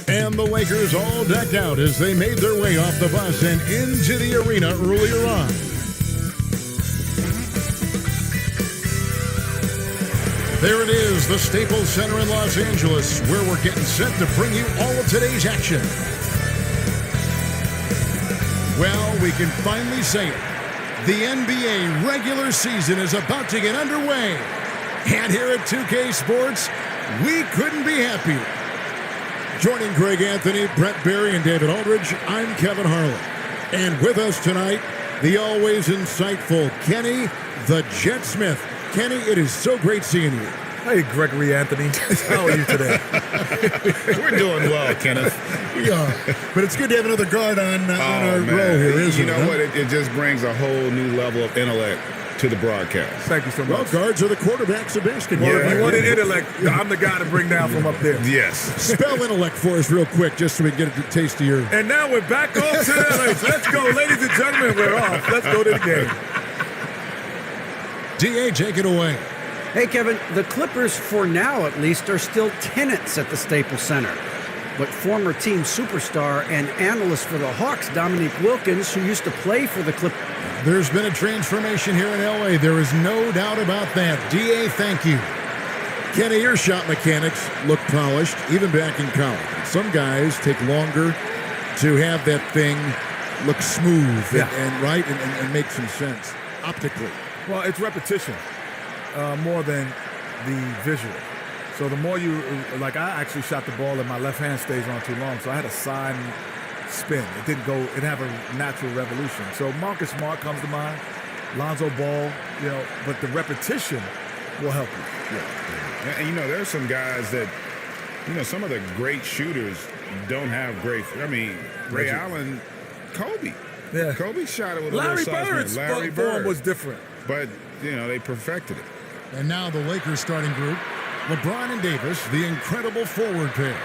And the Lakers all decked out as they made their way off the bus and into the arena earlier on. There it is, the Staples Center in Los Angeles, where we're getting set to bring you all of today's action. Well, we can finally say it. The NBA regular season is about to get underway. And here at 2K Sports, we couldn't be happier. Joining Greg Anthony, Brett Berry, and David Aldridge, I'm Kevin Harlan. And with us tonight, the always insightful Kenny the Jet Smith. Kenny, it is so great seeing you. Hey, Gregory Anthony. How are you today? We're doing well, Kenneth. We are. But it's good to have another guard on our row here, isn't it? You know what? It just brings a whole new level of intellect to the broadcast. Thank you so much. Well, guards are the quarterbacks of basketball. Well, if you wanted intellect, I'm the guy to bring down from up there. Yes. Spell intellect for us real quick, just so we can get a taste of your... And now we're back off to the Let's go, ladies and gentlemen. We're off. Let's go to the game. D.A., take it away. Hey, Kevin, the Clippers, for now at least, are still tenants at the Staples Center. But former team superstar and analyst for the Hawks, Dominique Wilkins, who used to play for the Clippers. There's been a transformation here in L.A. There is no doubt about that. D.A., thank you. Kenny, your shot mechanics look polished, even back in college. Some guys take longer to have that thing look smooth and make some sense optically. Well, it's repetition more than the visual. So the more you, like I actually shot the ball and my left hand stays on too long, so I had a side spin. It didn't go, it had a natural revolution. So Marcus Smart comes to mind, Lonzo Ball, but the repetition will help you. Yeah. And, there are some guys that, some of the great shooters don't have great, Ray Allen, Kobe. Yeah. Kobe shot it with Larry a little Bird's Larry form Bird was different. But, they perfected it. And now the Lakers starting group, LeBron and Davis, the incredible forward pair.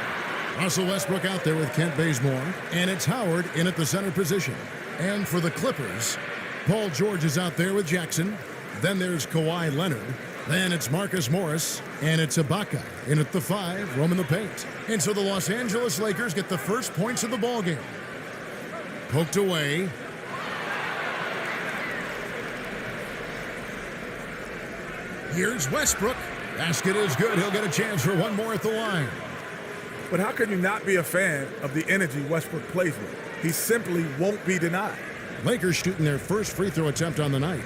Russell Westbrook out there with Kent Bazemore, and it's Howard in at the center position. And for the Clippers, Paul George is out there with Jackson. Then there's Kawhi Leonard. Then it's Marcus Morris, and it's Ibaka in at the 5, roaming the paint. And so the Los Angeles Lakers get the first points of the ballgame. Poked away. Here's Westbrook. Basket is good. He'll get a chance for one more at the line. But how can you not be a fan of the energy Westbrook plays with? He simply won't be denied. Lakers shooting their first free throw attempt on the night.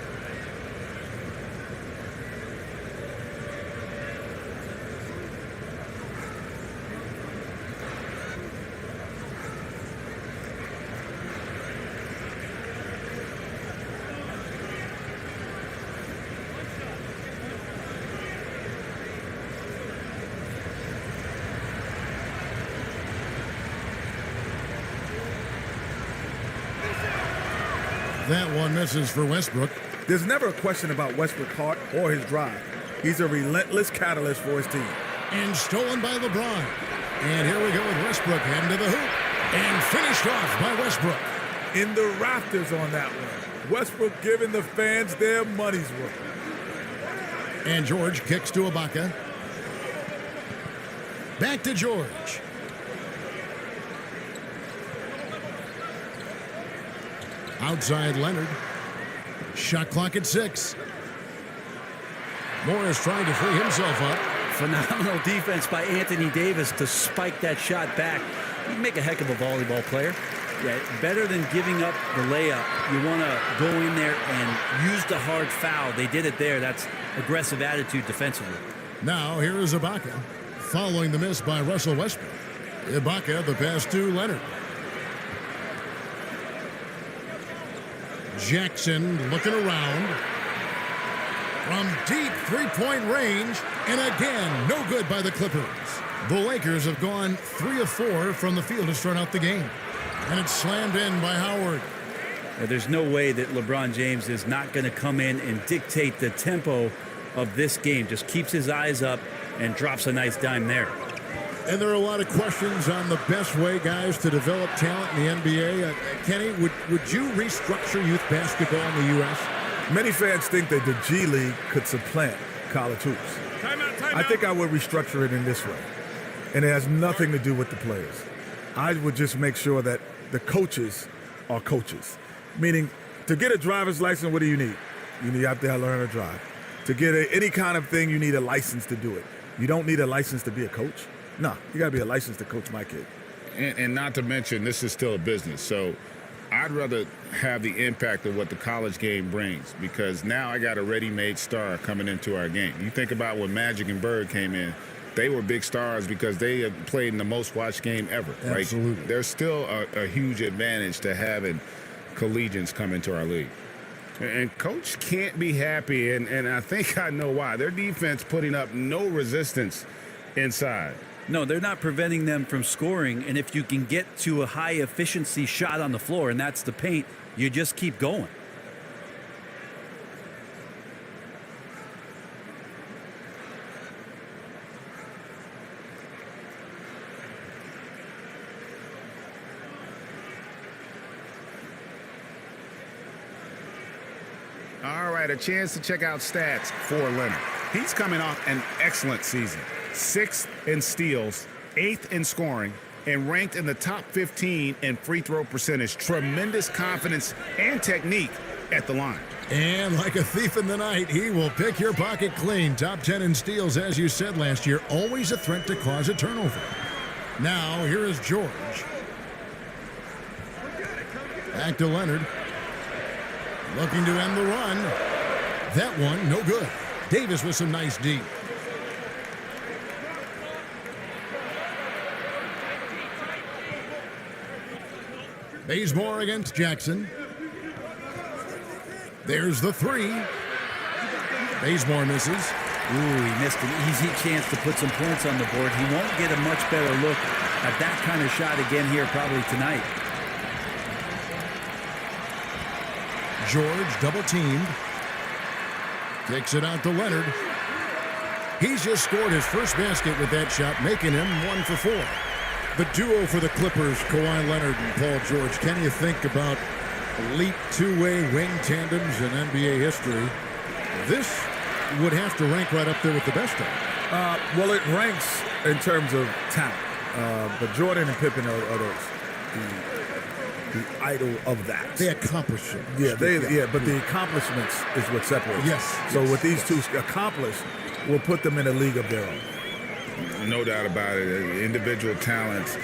That one misses for Westbrook. There's never a question about Westbrook's heart or his drive. He's a relentless catalyst for his team. And stolen by LeBron. And here we go with Westbrook heading to the hoop. And finished off by Westbrook. In the rafters on that one. Westbrook giving the fans their money's worth. And George kicks to Ibaka. Back to George. Outside Leonard. Shot clock at 6. Morris trying to free himself up. Phenomenal defense by Anthony Davis to spike that shot back. He'd make a heck of a volleyball player. Yeah, better than giving up the layup. You want to go in there and use the hard foul. They did it there. That's aggressive attitude defensively. Now here is Ibaka, following the miss by Russell Westbrook. Ibaka, the pass to Leonard. Jackson looking around. From deep three-point range, and again, no good by the Clippers. The Lakers have gone 3 of 4 from the field to start out the game. And it's slammed in by Howard. Yeah, there's no way that LeBron James is not going to come in and dictate the tempo of this game. Just keeps his eyes up and drops a nice dime there. And there are a lot of questions on the best way, guys, to develop talent in the NBA. Kenny, would you restructure youth basketball in the U.S.? Many fans think that the G League could supplant college hoops. Time out. I think I would restructure it in this way. And it has nothing to do with the players. I would just make sure that the coaches are coaches. Meaning, to get a driver's license, what do you need? You need out there to learn to drive. To get any kind of thing, you need a license to do it. You don't need a license to be a coach. No, you got to be a license to coach my kid. And not to mention, this is still a business. So I'd rather have the impact of what the college game brings, because now I got a ready-made star coming into our game. You think about when Magic and Bird came in, they were big stars because they had played in the most watched game ever. Absolutely. Right? There's still a huge advantage to having collegians come into our league. And Coach can't be happy, and I think I know why. Their defense putting up no resistance inside. No, they're not preventing them from scoring, and if you can get to a high-efficiency shot on the floor, and that's the paint, you just keep going. All right, a chance to check out stats for Leonard. He's coming off an excellent season. 6th in steals, 8th in scoring, and ranked in the top 15 in free throw percentage. Tremendous confidence and technique at the line. And like a thief in the night, he will pick your pocket clean. Top 10 in steals, as you said last year, always a threat to cause a turnover. Now, here is George. Back to Leonard. Looking to end the run. That one, no good. Davis with some nice D. Bazemore against Jackson. There's the three. Bazemore misses. Ooh, he missed an easy chance to put some points on the board. He won't get a much better look at that kind of shot again here probably tonight. George double-teamed. Kicks it out to Leonard. He's just scored his first basket with that shot, making him 1 for 4. The duo for the Clippers, Kawhi Leonard and Paul George. Can you think about elite two-way wing tandems in NBA history? This would have to rank right up there with the best of them. Well, it ranks in terms of talent. But Jordan and Pippen are the idol of that. They accomplish it. Yeah, but the accomplishments is what separates. Yes. So what these two accomplish will put them in a league of their own. No doubt about it. Individual talents.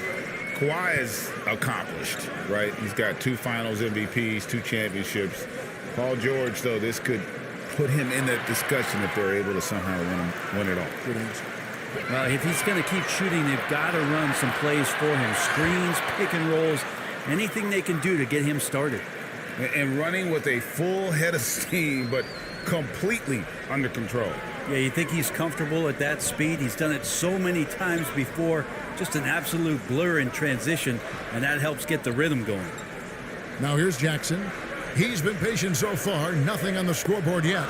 Kawhi is accomplished, right? He's got 2 finals MVPs, 2 championships. Paul George, though, this could put him in that discussion if they're able to somehow win it all. Well, if he's going to keep shooting, they've got to run some plays for him. Screens, pick and rolls, anything they can do to get him started. And running with a full head of steam, but completely under control. Yeah, you think he's comfortable at that speed? He's done it so many times before. Just an absolute blur in transition, and that helps get the rhythm going. Now here's Jackson. He's been patient so far. Nothing on the scoreboard yet.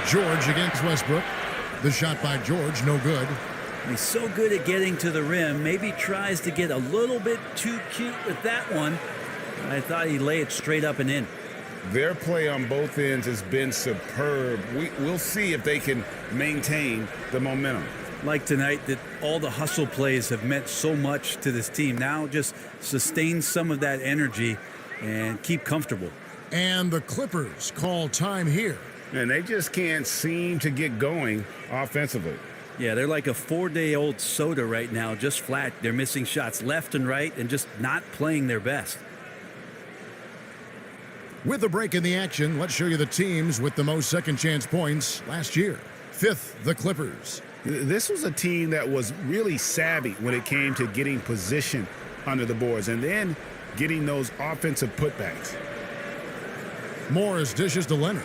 George against Westbrook. The shot by George, no good. He's so good at getting to the rim. Maybe tries to get a little bit too cute with that one. I thought he'd lay it straight up and in. Their play on both ends has been superb. We'll see if they can maintain the momentum. Like tonight, that all the hustle plays have meant so much to this team. Now just sustain some of that energy and keep comfortable. And the Clippers call time here. And they just can't seem to get going offensively. Yeah, they're like a 4-day-old soda right now, just flat. They're missing shots left and right and just not playing their best. With a break in the action, let's show you the teams with the most second-chance points last year. 5th, the Clippers. This was a team that was really savvy when it came to getting position under the boards and then getting those offensive putbacks. Morris dishes to Leonard.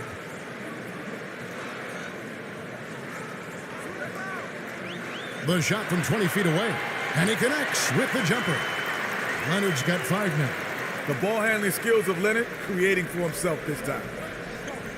The shot from 20 feet away, and he connects with the jumper. Leonard's got 5 now. The ball handling skills of Leonard creating for himself this time.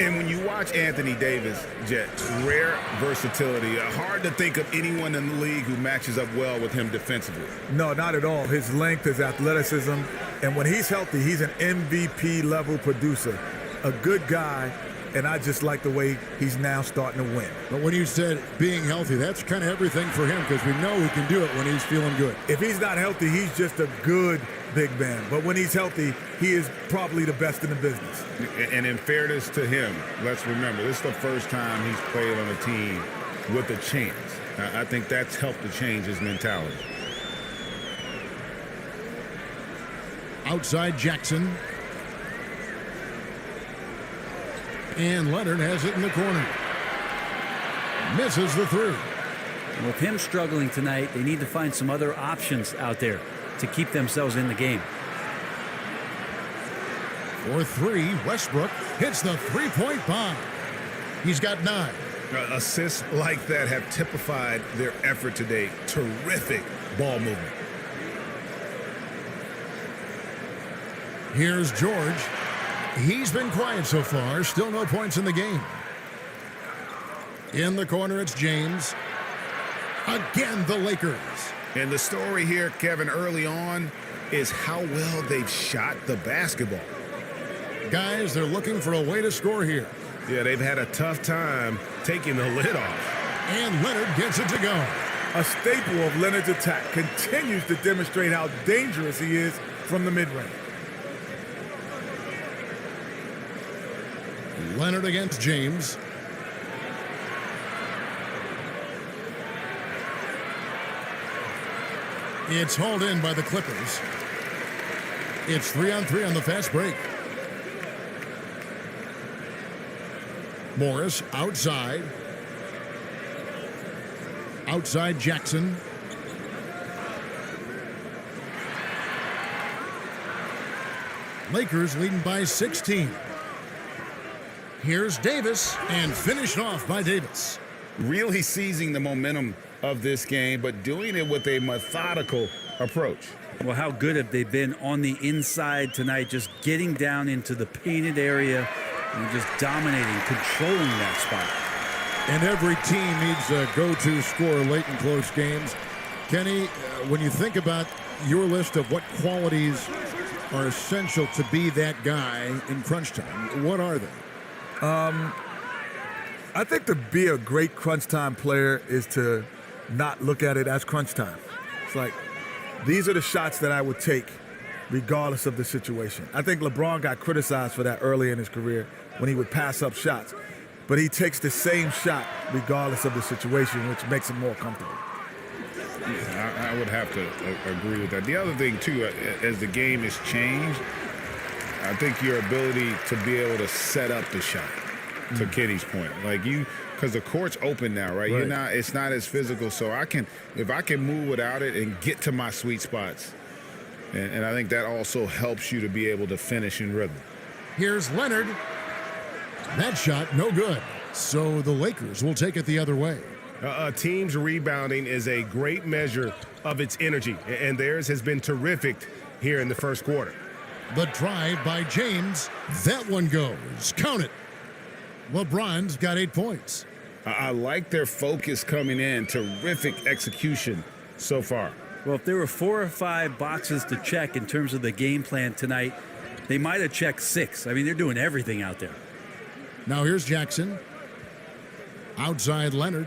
And when you watch Anthony Davis, Jet, rare versatility. Hard to think of anyone in the league who matches up well with him defensively. No, not at all. His length, his athleticism, and when he's healthy, he's an MVP-level producer. A good guy and I just like the way he's now starting to win. But when you said being healthy, that's kind of everything for him because we know he can do it when he's feeling good. If he's not healthy, he's just a good big man. But when he's healthy, he is probably the best in the business. And in fairness to him, let's remember, this is the first time he's played on a team with a chance. I think that's helped to change his mentality. Outside Jackson. And Leonard has it in the corner. Misses the three. With him struggling tonight, they need to find some other options out there to keep themselves in the game. For three, Westbrook hits the three-point bomb. He's got 9. Assists like that have typified their effort today. Terrific ball movement. Here's George. He's been quiet so far. Still no points in the game. In the corner, it's James. Again, the Lakers. And the story here, Kevin, early on is how well they've shot the basketball. Guys, they're looking for a way to score here. Yeah, they've had a tough time taking the lid off. And Leonard gets it to go. A staple of Leonard's attack continues to demonstrate how dangerous he is from the mid-range. Leonard against James. It's hauled in by the Clippers. It's 3-on-3 on the fast break. Morris outside. Outside Jackson. Lakers leading by 16. Here's Davis, and finished off by Davis. Really seizing the momentum of this game, but doing it with a methodical approach. Well, how good have they been on the inside tonight, just getting down into the painted area and just dominating, controlling that spot. And every team needs a go-to scorer late in close games. Kenny, when you think about your list of what qualities are essential to be that guy in crunch time, what are they? I think to be a great crunch time player is to not look at it as crunch time. It's like, these are the shots that I would take regardless of the situation. I think LeBron got criticized for that early in his career when he would pass up shots. But he takes the same shot regardless of the situation, which makes him more comfortable. I would have to agree with that. The other thing, too, as the game has changed, I think your ability to be able to set up the shot, to Kenny's point. Like because the court's open now, right? It's not as physical, so if I can move without it and get to my sweet spots. And I think that also helps you to be able to finish in rhythm. Here's Leonard. That shot, no good. So the Lakers will take it the other way. A team's rebounding is a great measure of its energy, and theirs has been terrific here in the first quarter. The drive by James. That one goes. Count it. LeBron's got 8 points. I like their focus coming in. Terrific execution so far. Well, if there were 4 or 5 boxes to check in terms of the game plan tonight, they might have checked 6. I mean, they're doing everything out there. Now here's Jackson. Outside Leonard.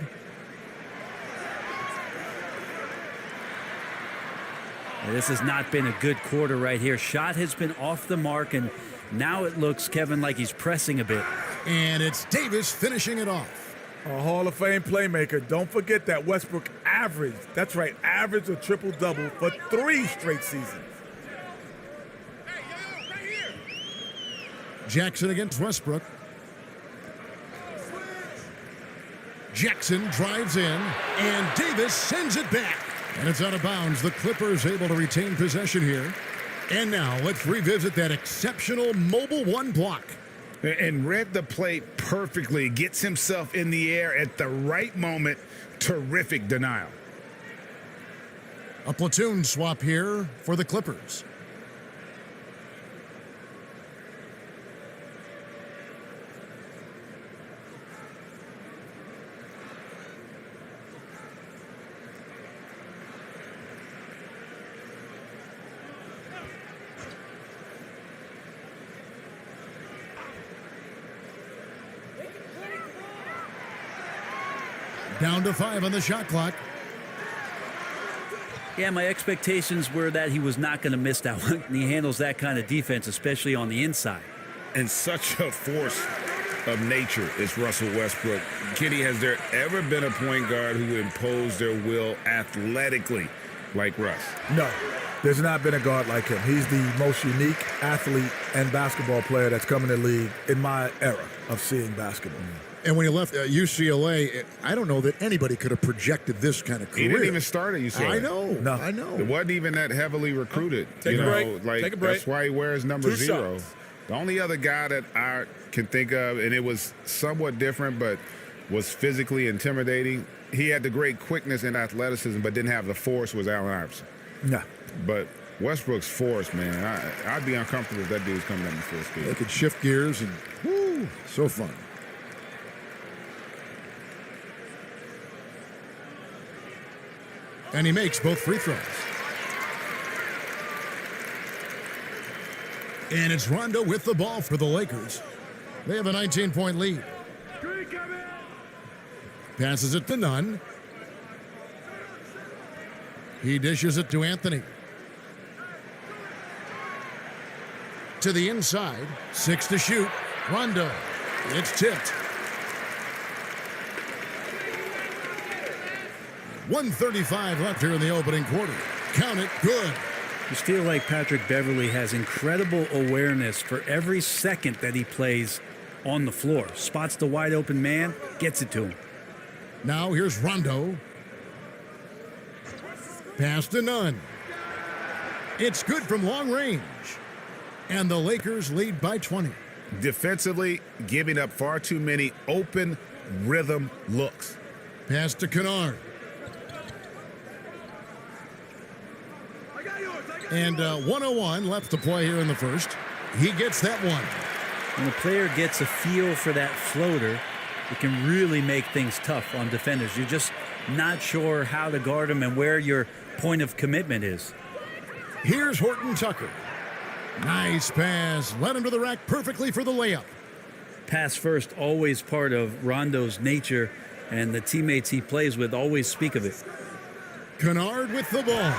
This has not been a good quarter right here. Shot has been off the mark, and now it looks, Kevin, like he's pressing a bit. And it's Davis finishing it off. A Hall of Fame playmaker. Don't forget that Westbrook averaged, that's right, averaged a triple-double for 3 straight seasons. Jackson against Westbrook. Jackson drives in, and Davis sends it back. And it's out of bounds. The Clippers able to retain possession here. And now let's revisit that exceptional mobile 1 block. And read the play perfectly. Gets himself in the air at the right moment. Terrific denial. A platoon swap here for the Clippers. Down to 5 on the shot clock. Yeah, my expectations were that he was not going to miss that one. And he handles that kind of defense, especially on the inside. And such a force of nature is Russell Westbrook. Kenny, has there ever been a point guard who imposed their will athletically like Russ? No, there's not been a guard like him. He's the most unique athlete and basketball player that's come in the league in my era of seeing basketball. And when he left UCLA, I don't know that anybody could have projected this kind of career. He didn't even start at UCLA. I know. No. I know. It wasn't even that heavily recruited. Take a break. Like, Take a break. That's why he wears number 2 0. shots. The only other guy that I can think of, and it was somewhat different, but was physically intimidating. He had the great quickness and athleticism, but didn't have the force, was Allen Iverson. No. But Westbrook's force, man, I'd be uncomfortable if that dude's coming at me full speed. They could shift gears and, whoo, so fun. And he makes both free throws. And it's Rondo with the ball for the Lakers. They have a 19-point lead. Passes it to Nunn. He dishes it to Anthony. To the inside. 6 to shoot. Rondo. It's tipped. 1:35 left here in the opening quarter. Count it. Good. Just feel like Patrick Beverly has incredible awareness for every second that he plays on the floor. Spots the wide open man, gets it to him. Now here's Rondo. Pass to Nunn. It's good from long range. And the Lakers lead by 20. Defensively, giving up far too many open rhythm looks. Pass to Kennard. And 101 left to play here in the first. He gets that one. When a player gets a feel for that floater, it can really make things tough on defenders. You're just not sure how to guard them and where your point of commitment is. Here's Horton Tucker. Nice pass. Led him to the rack perfectly for the layup. Pass first, always part of Rondo's nature, and the teammates he plays with always speak of it. Kennard with the ball.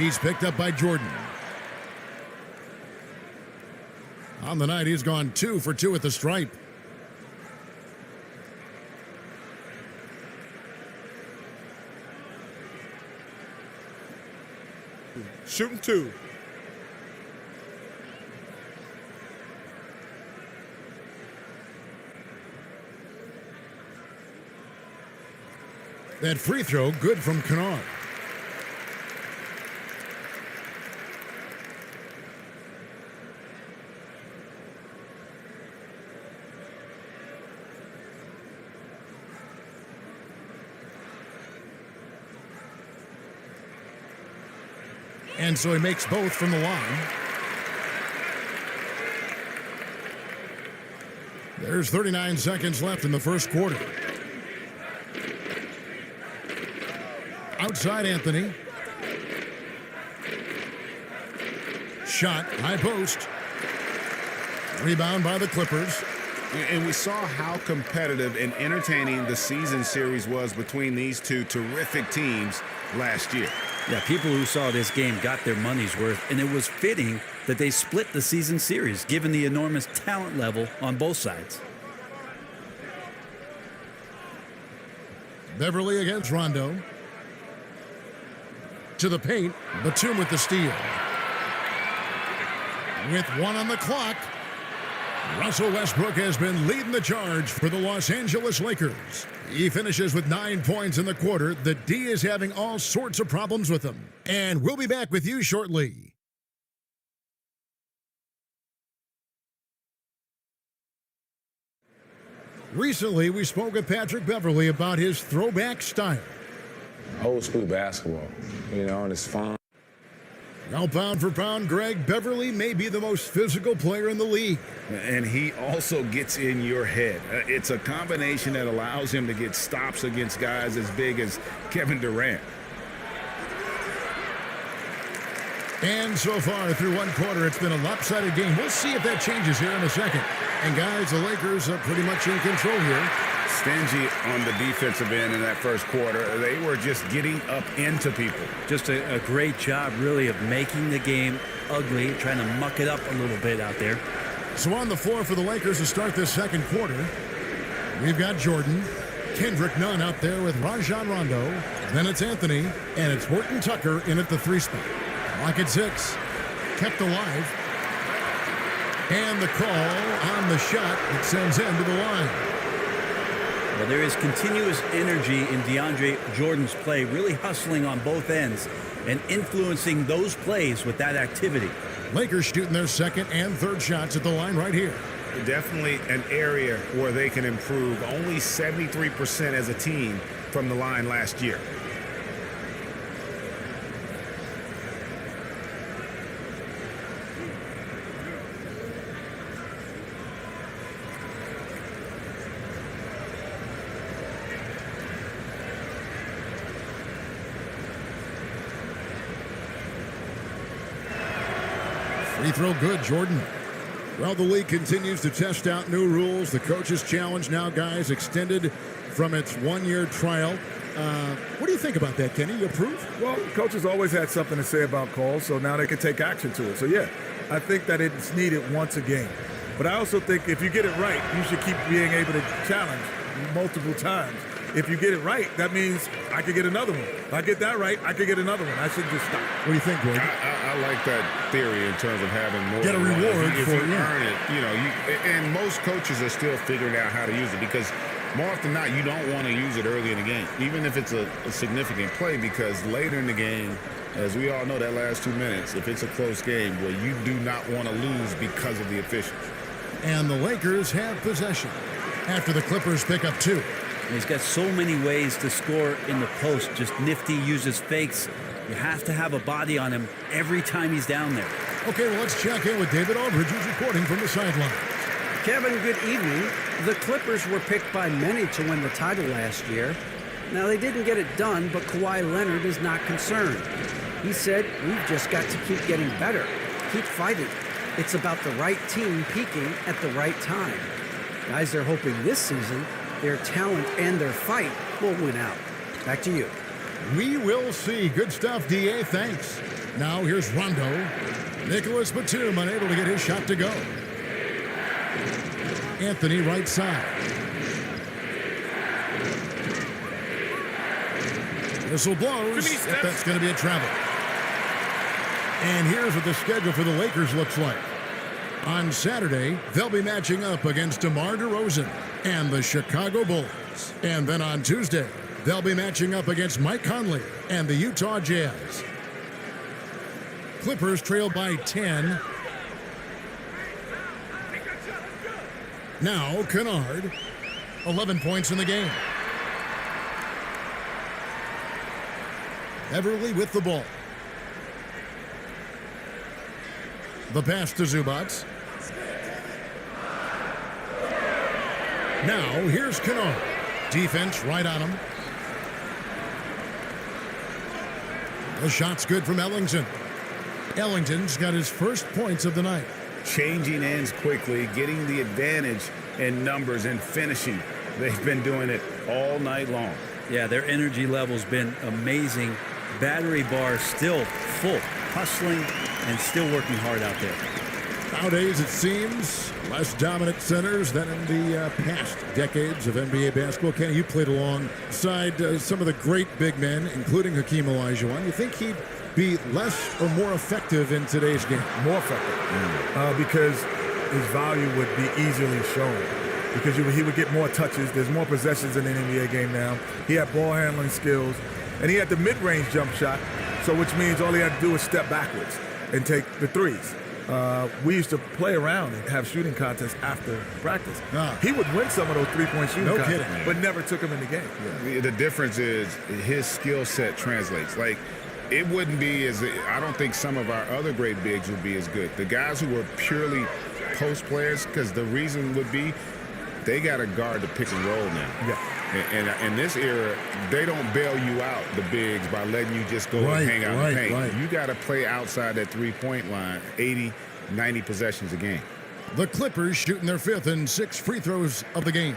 He's picked up by Jordan. On the night, he's gone 2 for 2 at the stripe. Shooting 2. That free throw, good from Kennard. And so he makes both from the line. There's 39 seconds left in the first quarter. Outside Anthony. Shot, high post. Rebound by the Clippers. And we saw how competitive and entertaining the season series was between these two terrific teams last year. Yeah, people who saw this game got their money's worth, and it was fitting that they split the season series, given the enormous talent level on both sides. Beverly against Rondo. To the paint, Batum with the steal. With 1 on the clock, Russell Westbrook has been leading the charge for the Los Angeles Lakers. He finishes with 9 points in the quarter. The D is having all sorts of problems with him. And we'll be back with you shortly. Recently, we spoke with Patrick Beverly about his throwback style. Old school basketball, and it's fun. Now, pound for pound, Greg, Beverly may be the most physical player in the league. And he also gets in your head. It's a combination that allows him to get stops against guys as big as Kevin Durant. And so far, through one quarter, it's been a lopsided game. We'll see if that changes here in a second. And guys, the Lakers are pretty much in control here. stingy on the defensive end in that first quarter. They were just getting up into people. Just a great job, really, of making the game ugly, trying to muck it up a little bit out there. So on the floor for the Lakers to start this second quarter, we've got Jordan, Kendrick Nunn out there with Rajon Rondo. Then it's Anthony, and it's Horton Tucker in at the 3 spot. Lock at 6. Kept alive. And the call on the shot that sends him to the line. Well, there is continuous energy in DeAndre Jordan's play, really hustling on both ends and influencing those plays with that activity. Lakers shooting their second and third shots at the line right here. Definitely an area where they can improve. Only 73% as a team from the line last year. Free throw good, Jordan. Well, the league continues to test out new rules. The coach's challenge now, guys, extended from its 1-year trial. What do you think about that, Kenny? You approve? Well, coaches always had something to say about calls, so now they can take action to it. So, yeah, I think that it's needed once a game. But I also think if you get it right, you should keep being able to challenge multiple times. If you get it right, that means I could get another one. If I get that right, I could get another one. I should just stop. What do you think, Gordon? I like that theory in terms of having more. Get a than one. reward if for you earn it. You know, and most coaches are still figuring out how to use it because more often than not, you don't want to use it early in the game, even if it's a significant play, because later in the game, as we all know, that last 2 minutes, if it's a close game, well, you do not want to lose because of the officials. And the Lakers have possession after the Clippers pick up 2. He's got so many ways to score in the post. Just nifty, uses fakes. You have to have a body on him every time he's down there. Okay, well, let's check in with David Aldridge, who's reporting from the sideline. Kevin, good evening. The Clippers were picked by many to win the title last year. Now, they didn't get it done, but Kawhi Leonard is not concerned. He said, "We've just got to keep getting better, keep fighting. It's about the right team peaking at the right time." Guys, they're hoping this season their talent and their fight will win out. Back to you. We will see. Good stuff, D.A. Thanks. Now here's Rondo. Nicholas Batum unable to get his shot to go. Anthony right side. Whistle blows. If that's going to be a travel. And here's what the schedule for the Lakers looks like. On Saturday, they'll be matching up against DeMar DeRozan and the Chicago Bulls. And then on Tuesday, they'll be matching up against Mike Conley and the Utah Jazz. Clippers trail by 10. Now, Kennard, 11 points in the game. Everly with the ball. The pass to Zubats. Now, here's Kennard. Defense right on him. The shot's good from Ellington. Ellington's got his first points of the night. Changing ends quickly, getting the advantage in numbers and finishing. They've been doing it all night long. Yeah, their energy level's been amazing. Battery bar still full, hustling and still working hard out there. Nowadays, it seems, less dominant centers than in the past decades of NBA basketball. Kenny, you played alongside some of the great big men, including Hakeem Olajuwon. You think he'd be less or more effective in today's game? More effective. Because his value would be easily shown. Because he would get more touches. There's more possessions in the NBA game now. He had ball handling skills. And he had the mid-range jump shot, so which means all he had to do was step backwards and take the threes. We used to play around and have shooting contests after practice. He would win some of those three-point shooting contests, but never took them in the game. Yeah. The difference is his skill set translates. Like, it wouldn't be as – I don't think some of our other great bigs would be as good. The guys who were purely post players, because the reason would be they got to guard the pick and roll now. Yeah. And in this era, they don't bail you out, the bigs, by letting you just go and hang out in the paint. You got to play outside that three-point line 80, 90 possessions a game. The Clippers shooting their fifth and 6 free throws of the game.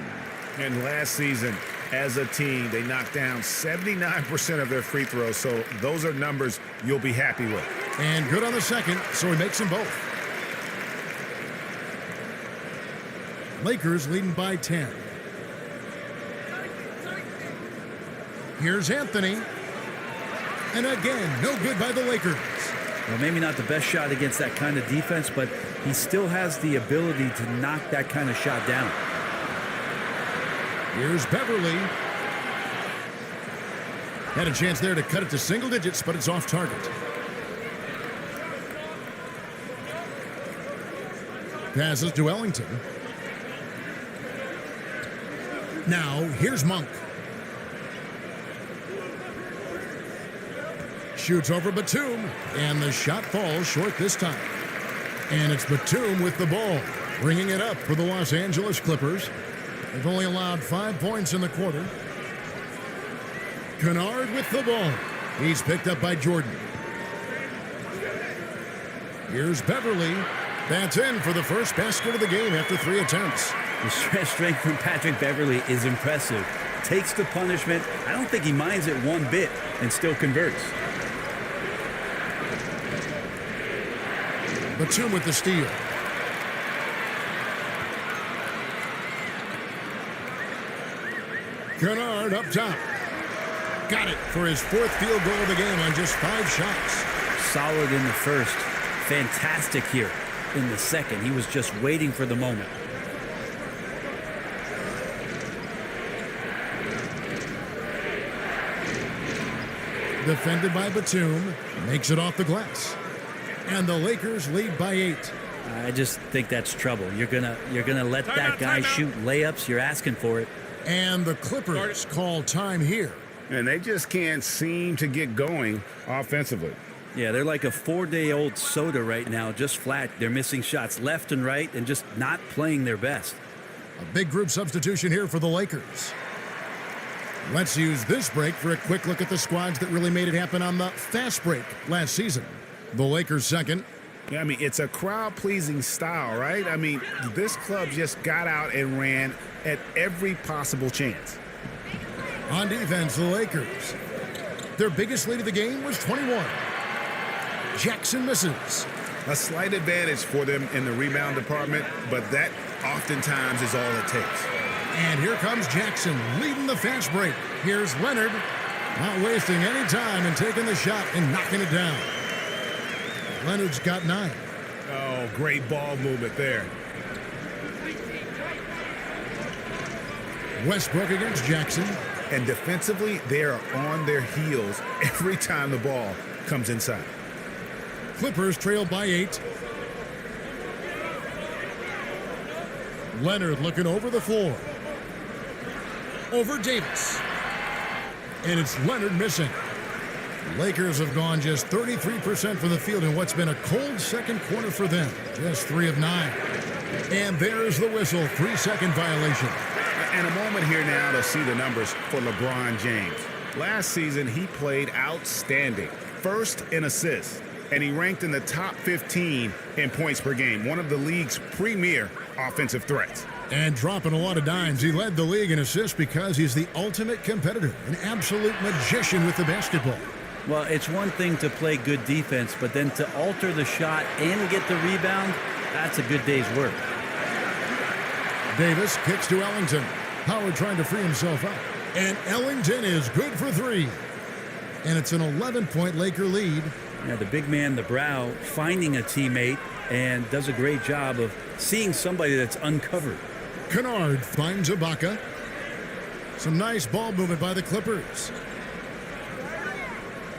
And last season, as a team, they knocked down 79% of their free throws, so those are numbers you'll be happy with. And good on the second, so he makes them both. Lakers leading by 10. Here's Anthony. And again, no good by the Lakers. Well, maybe not the best shot against that kind of defense, but he still has the ability to knock that kind of shot down. Here's Beverly. Had a chance there to cut it to single digits, but it's off target. Passes to Ellington. Now, here's Monk. Shoots over Batum, and the shot falls short this time. And it's Batum with the ball, bringing it up for the Los Angeles Clippers. They've only allowed 5 points in the quarter. Kennard with the ball. He's picked up by Jordan. Here's Beverly. That's in for the first basket of the game after 3 attempts. The strength from Patrick Beverly is impressive. Takes the punishment. I don't think he minds it one bit and still converts. Batum with the steal. Kennard up top. Got it for his 4th field goal of the game on just 5 shots. Solid in the first. Fantastic here in the second. He was just waiting for the moment. Defended by Batum. Makes it off the glass. And the Lakers lead by 8. I just think that's trouble. You're gonna let that guy shoot layups. You're asking for it. And the Clippers call time here. And they just can't seem to get going offensively. Yeah, they're like a 4-day-old soda right now, just flat. They're missing shots left and right and just not playing their best. A big group substitution here for the Lakers. Let's use this break for a quick look at the squads that really made it happen on the fast break last season. The Lakers second. Yeah, I mean, it's a crowd-pleasing style, right? I mean, this club just got out and ran at every possible chance. On defense, the Lakers. Their biggest lead of the game was 21. Jackson misses. A slight advantage for them in the rebound department, but that oftentimes is all it takes. And here comes Jackson leading the fast break. Here's Leonard, not wasting any time and taking the shot and knocking it down. Leonard's got 9. Oh, great ball movement there. Westbrook against Jackson. And defensively, they are on their heels every time the ball comes inside. Clippers trail by 8. Leonard looking over the floor. Over Davis. And it's Leonard missing. Lakers have gone just 33% from the field in what's been a cold second quarter for them. Just 3 of 9. And there's the whistle. 3-second violation. And a moment here now to see the numbers for LeBron James. Last season, he played outstanding. First in assists. And he ranked in the top 15 in points per game. One of the league's premier offensive threats. And dropping a lot of dimes. He led the league in assists because he's the ultimate competitor. An absolute magician with the basketball. Well, it's one thing to play good defense, but then to alter the shot and get the rebound, that's a good day's work. Davis kicks to Ellington. Howard trying to free himself up. And Ellington is good for 3. And it's an 11-point Laker lead. Yeah, the big man, the brow, finding a teammate and does a great job of seeing somebody that's uncovered. Kennard finds Ibaka. Some nice ball movement by the Clippers.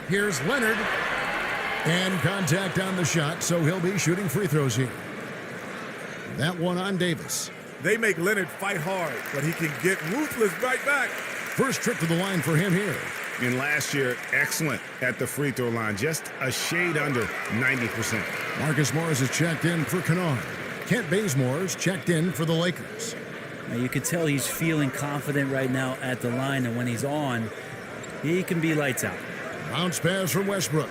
Here's Leonard. And contact on the shot, so he'll be shooting free throws here. That one on Davis. They make Leonard fight hard, but he can get ruthless right back. First trip to the line for him here. And last year, excellent at the free throw line, just a shade under 90%. Marcus Morris is checked in for Kennard. Kent Bazemore's checked in for the Lakers. Now you could tell he's feeling confident right now at the line, and when he's on, he can be lights out. Bounce pass from Westbrook.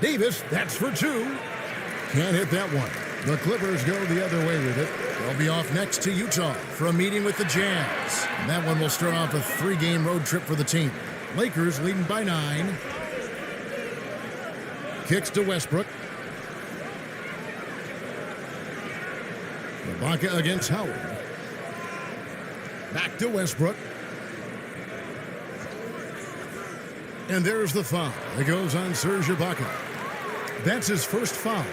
Davis, that's for 2. Can't hit that one. The Clippers go the other way with it. They'll be off next to Utah for a meeting with the Jazz. And that one will start off a 3-game road trip for the team. Lakers leading by 9. Kicks to Westbrook. Ibaka against Howard. Back to Westbrook. And there's the foul. It goes on Serge Ibaka. That's his first foul.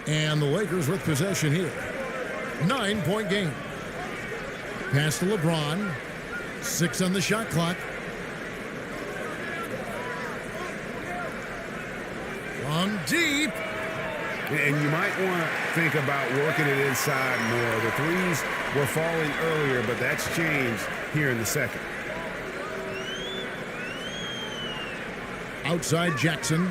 And the Lakers with possession here. 9-point game. Pass to LeBron. 6 on the shot clock. From deep. And you might want to think about working it inside more. The threes were falling earlier, but that's changed here in the second. Outside Jackson.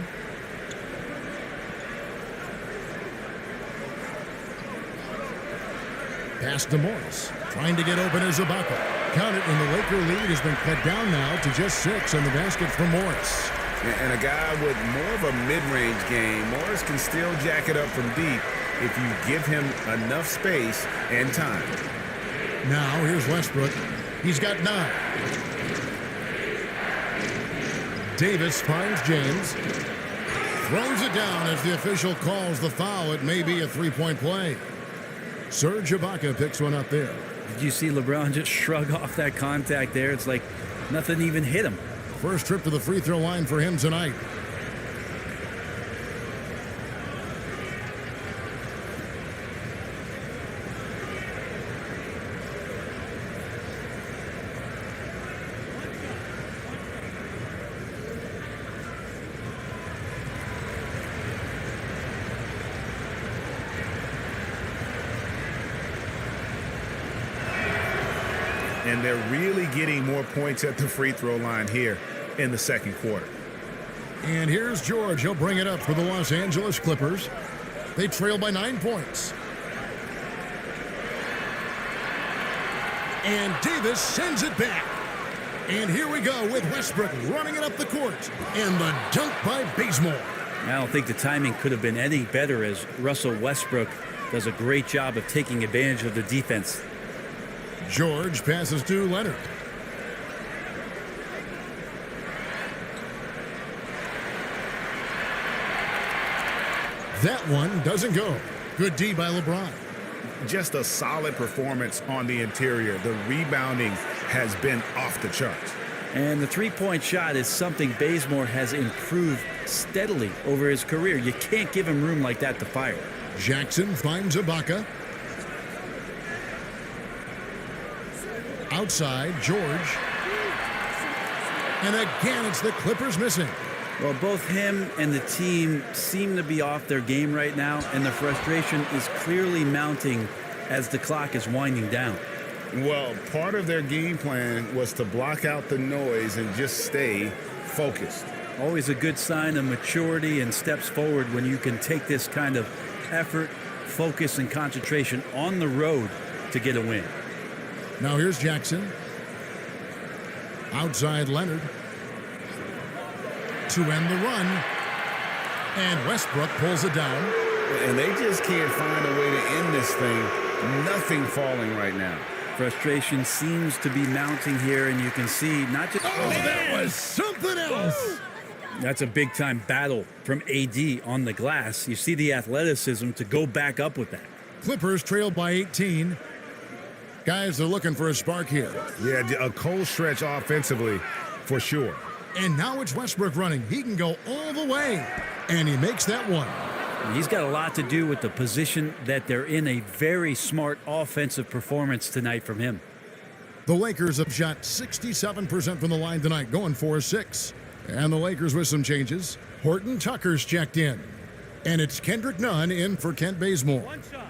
Pass to Morris. Trying to get open is Ibaka. Count it, and the Laker lead has been cut down now to just 6 on the basket for Morris. And a guy with more of a mid-range game, Morris can still jack it up from deep if you give him enough space and time. Now here's Westbrook. He's got 9. Davis finds James. Throws it down as the official calls the foul. It may be a 3-point play. Serge Ibaka picks one up there. Did you see LeBron just shrug off that contact there? It's like nothing even hit him. First trip to the free throw line for him tonight. And they're really getting more points at the free throw line here in the second quarter. And here's George. He'll bring it up for the Los Angeles Clippers. They trail by 9 points. And Davis sends it back. And here we go with Westbrook running it up the court. And the dunk by Bazemore. I don't think the timing could have been any better, as Russell Westbrook does a great job of taking advantage of the defense. George passes to Leonard. That one doesn't go. Good D by LeBron. Just a solid performance on the interior. The rebounding has been off the charts. And the three-point shot is something Bazemore has improved steadily over his career. You can't give him room like that to fire. Jackson finds Ibaka. Outside, George. And again, it's the Clippers missing. Well, both him and the team seem to be off their game right now, and the frustration is clearly mounting as the clock is winding down. Well, part of their game plan was to block out the noise and just stay focused. Always a good sign of maturity and steps forward when you can take this kind of effort, focus, and concentration on the road to get a win. Now here's Jackson. Outside Leonard. To end the run. And Westbrook pulls it down. And they just can't find a way to end this thing. Nothing falling right now. Frustration seems to be mounting here, and you can see not just... Oh, that was something else. That's a big-time battle from AD on the glass. You see the athleticism to go back up with that. Clippers trailed by 18. Guys are looking for a spark here. Yeah, a cold stretch offensively for sure. And now it's Westbrook running. He can go all the way. And he makes that one. He's got a lot to do with the position that they're in. A very smart offensive performance tonight from him. The Lakers have shot 67% from the line tonight, going 4-6. And the Lakers with some changes. Horton Tucker's checked in. And it's Kendrick Nunn in for Kent Bazemore. One shot.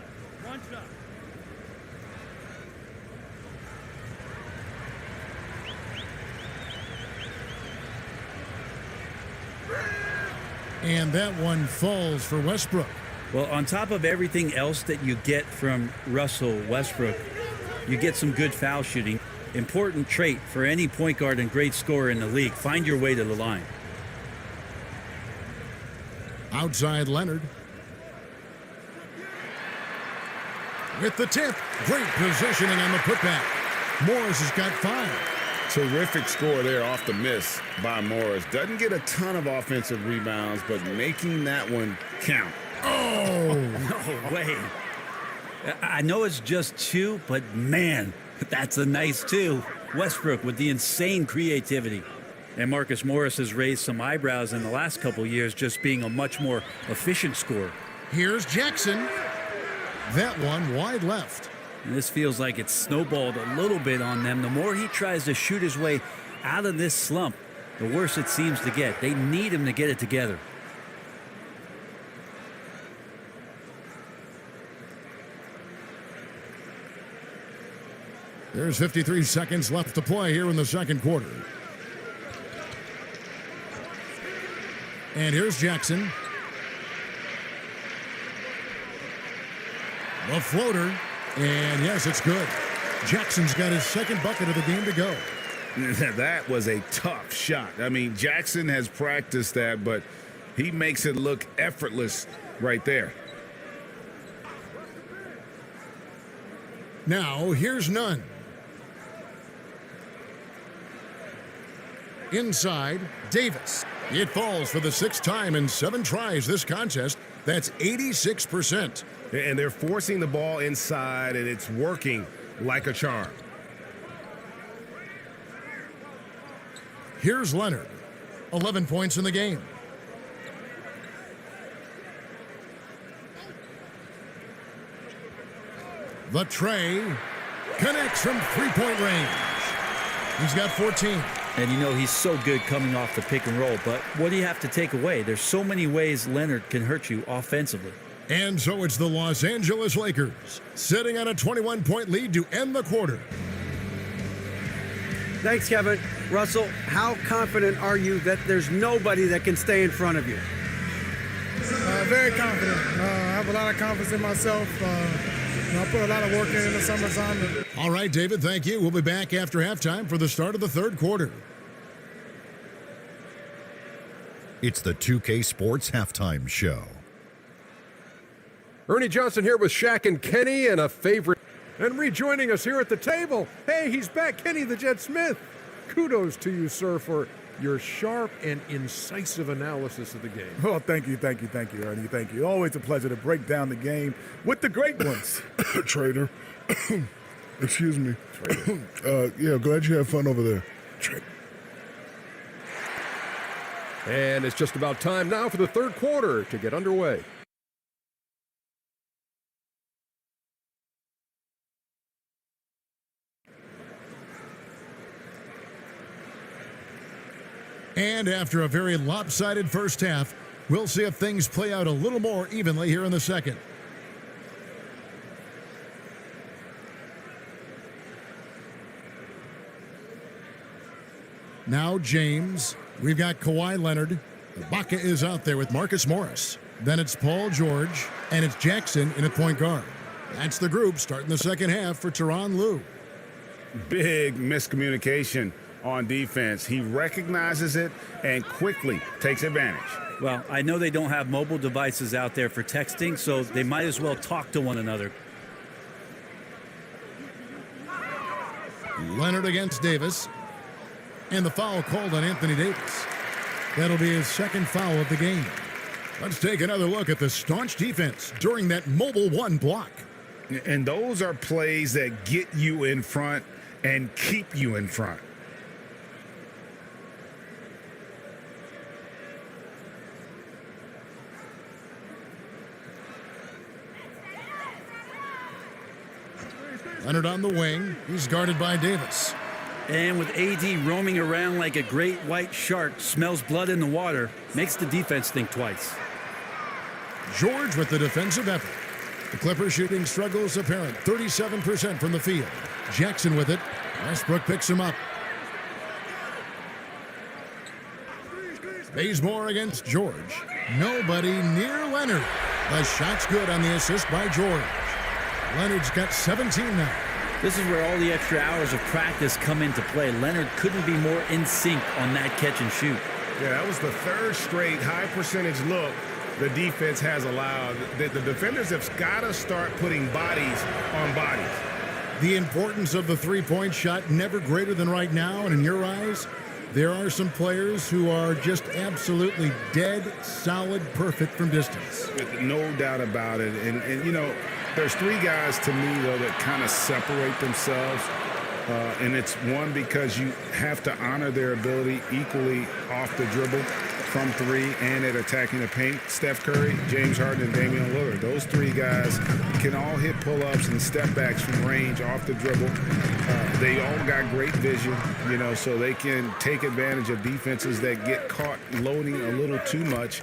And that one falls for Westbrook. Well, on top of everything else that you get from Russell Westbrook, you get some good foul shooting. Important trait for any point guard and great scorer in the league. Find your way to the line. Outside Leonard. With the tip. Great positioning on the putback. Morris has got 5. Terrific score there off the miss by Morris. Doesn't get a ton of offensive rebounds, but making that one count. Oh! No way. I know it's just 2, but man, that's a nice 2. Westbrook with the insane creativity. And Marcus Morris has raised some eyebrows in the last couple years, just being a much more efficient scorer. Here's Jackson. That one wide left. And this feels like it's snowballed a little bit on them. The more he tries to shoot his way out of this slump, the worse it seems to get. They need him to get it together. There's 53 seconds left to play here in the second quarter. And here's Jackson. The floater. And yes, it's good. Jackson's got his second bucket of the game to go. That was a tough shot. I mean, Jackson has practiced that, but he makes it look effortless right there. Now, here's Nunn. Inside, Davis. It falls for the 6th time in 7 tries this contest. That's 86%. And they're forcing the ball inside, and it's working like a charm. Here's Leonard. 11 points in the game. The tray connects from 3-point range. He's got 14. And you know he's so good coming off the pick and roll, but what do you have to take away? There's so many ways Leonard can hurt you offensively. And so it's the Los Angeles Lakers sitting on a 21-point lead to end the quarter. Thanks, Kevin. Russell, how confident are you that there's nobody that can stay in front of you? Very confident. I have a lot of confidence in myself. I put a lot of work in the summertime. All right, David, thank you. We'll be back after halftime for the start of the third quarter. It's the 2K Sports Halftime Show. Ernie Johnson here with Shaq and Kenny and a favorite. And rejoining us here at the table, hey, he's back, Kenny the Jet Smith. Kudos to you, sir, for your sharp and incisive analysis of the game. Oh, thank you, Ernie. Thank you. Always a pleasure to break down the game with the great ones. Trader. Excuse me. Trader. Yeah, glad you had fun over there. Trader. And it's just about time now for the third quarter to get underway. And after a very lopsided first half, we'll see if things play out a little more evenly here in the second. Now James. We've got Kawhi Leonard. Ibaka is out there with Marcus Morris. Then it's Paul George, and it's Jackson in at point guard. That's the group starting the second half for Tyronn Lue. Big miscommunication on defense. He recognizes it and quickly takes advantage. Well, I know they don't have mobile devices out there for texting, so they might as well talk to one another. Leonard against Davis. And the foul called on Anthony Davis. That'll be his second foul of the game. Let's take another look at the staunch defense during that mobile one block. And those are plays that get you in front and keep you in front. Leonard on the wing. He's guarded by Davis. And with AD roaming around like a great white shark, smells blood in the water, makes the defense think twice. George with the defensive effort. The Clippers shooting struggles apparent. 37% from the field. Jackson with it. Westbrook picks him up. Bazemore against George. Nobody near Leonard. The shot's good on the assist by George. Leonard's got 17 now. This is where all the extra hours of practice come into play. Leonard couldn't be more in sync on that catch and shoot. Yeah, that was the third straight high percentage look the defense has allowed. The defenders have got to start putting bodies on bodies. The importance of the three-point shot never greater than right now, and in your eyes, there are some players who are just absolutely dead, solid, perfect from distance. No doubt about it. And you know, there's three guys to me, though, that kind of separate themselves. And it's one, because you have to honor their ability equally off the dribble, from three, and at attacking the paint. Steph Curry, James Harden, and Damian Lillard. Those three guys can all hit pull-ups and step backs from range off the dribble. They all got great vision, you know, so they can take advantage of defenses that get caught loading a little too much.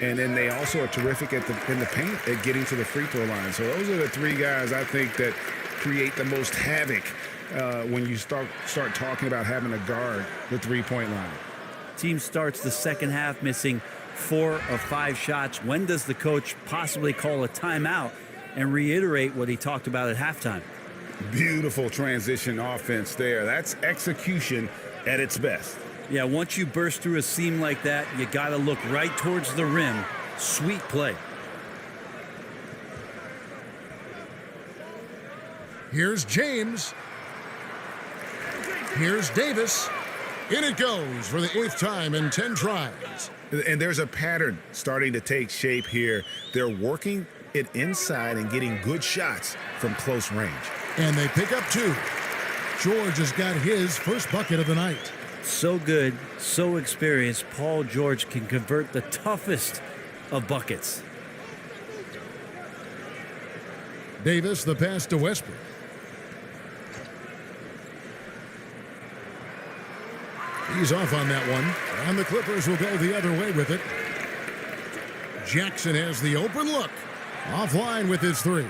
And then they also are terrific in the paint at getting to the free throw line. So those are the three guys I think that create the most havoc when you start talking about having to guard the three-point line. Team starts the second half missing 4 of 5 shots. When does the coach possibly call a timeout and reiterate what he talked about at halftime? Beautiful transition offense there. That's execution at its best. Yeah, once you burst through a seam like that, you got to look right towards the rim. Sweet play. Here's James. Here's Davis. In it goes for the 8th time in 10 tries. And there's a pattern starting to take shape here. They're working it inside and getting good shots from close range. And they pick up 2. George has got his first bucket of the night. So good, so experienced, Paul George can convert the toughest of buckets. Davis, the pass to Westbrook. He's off on that one, and the Clippers will go the other way with it. Jackson has the open look. Offline with his 3.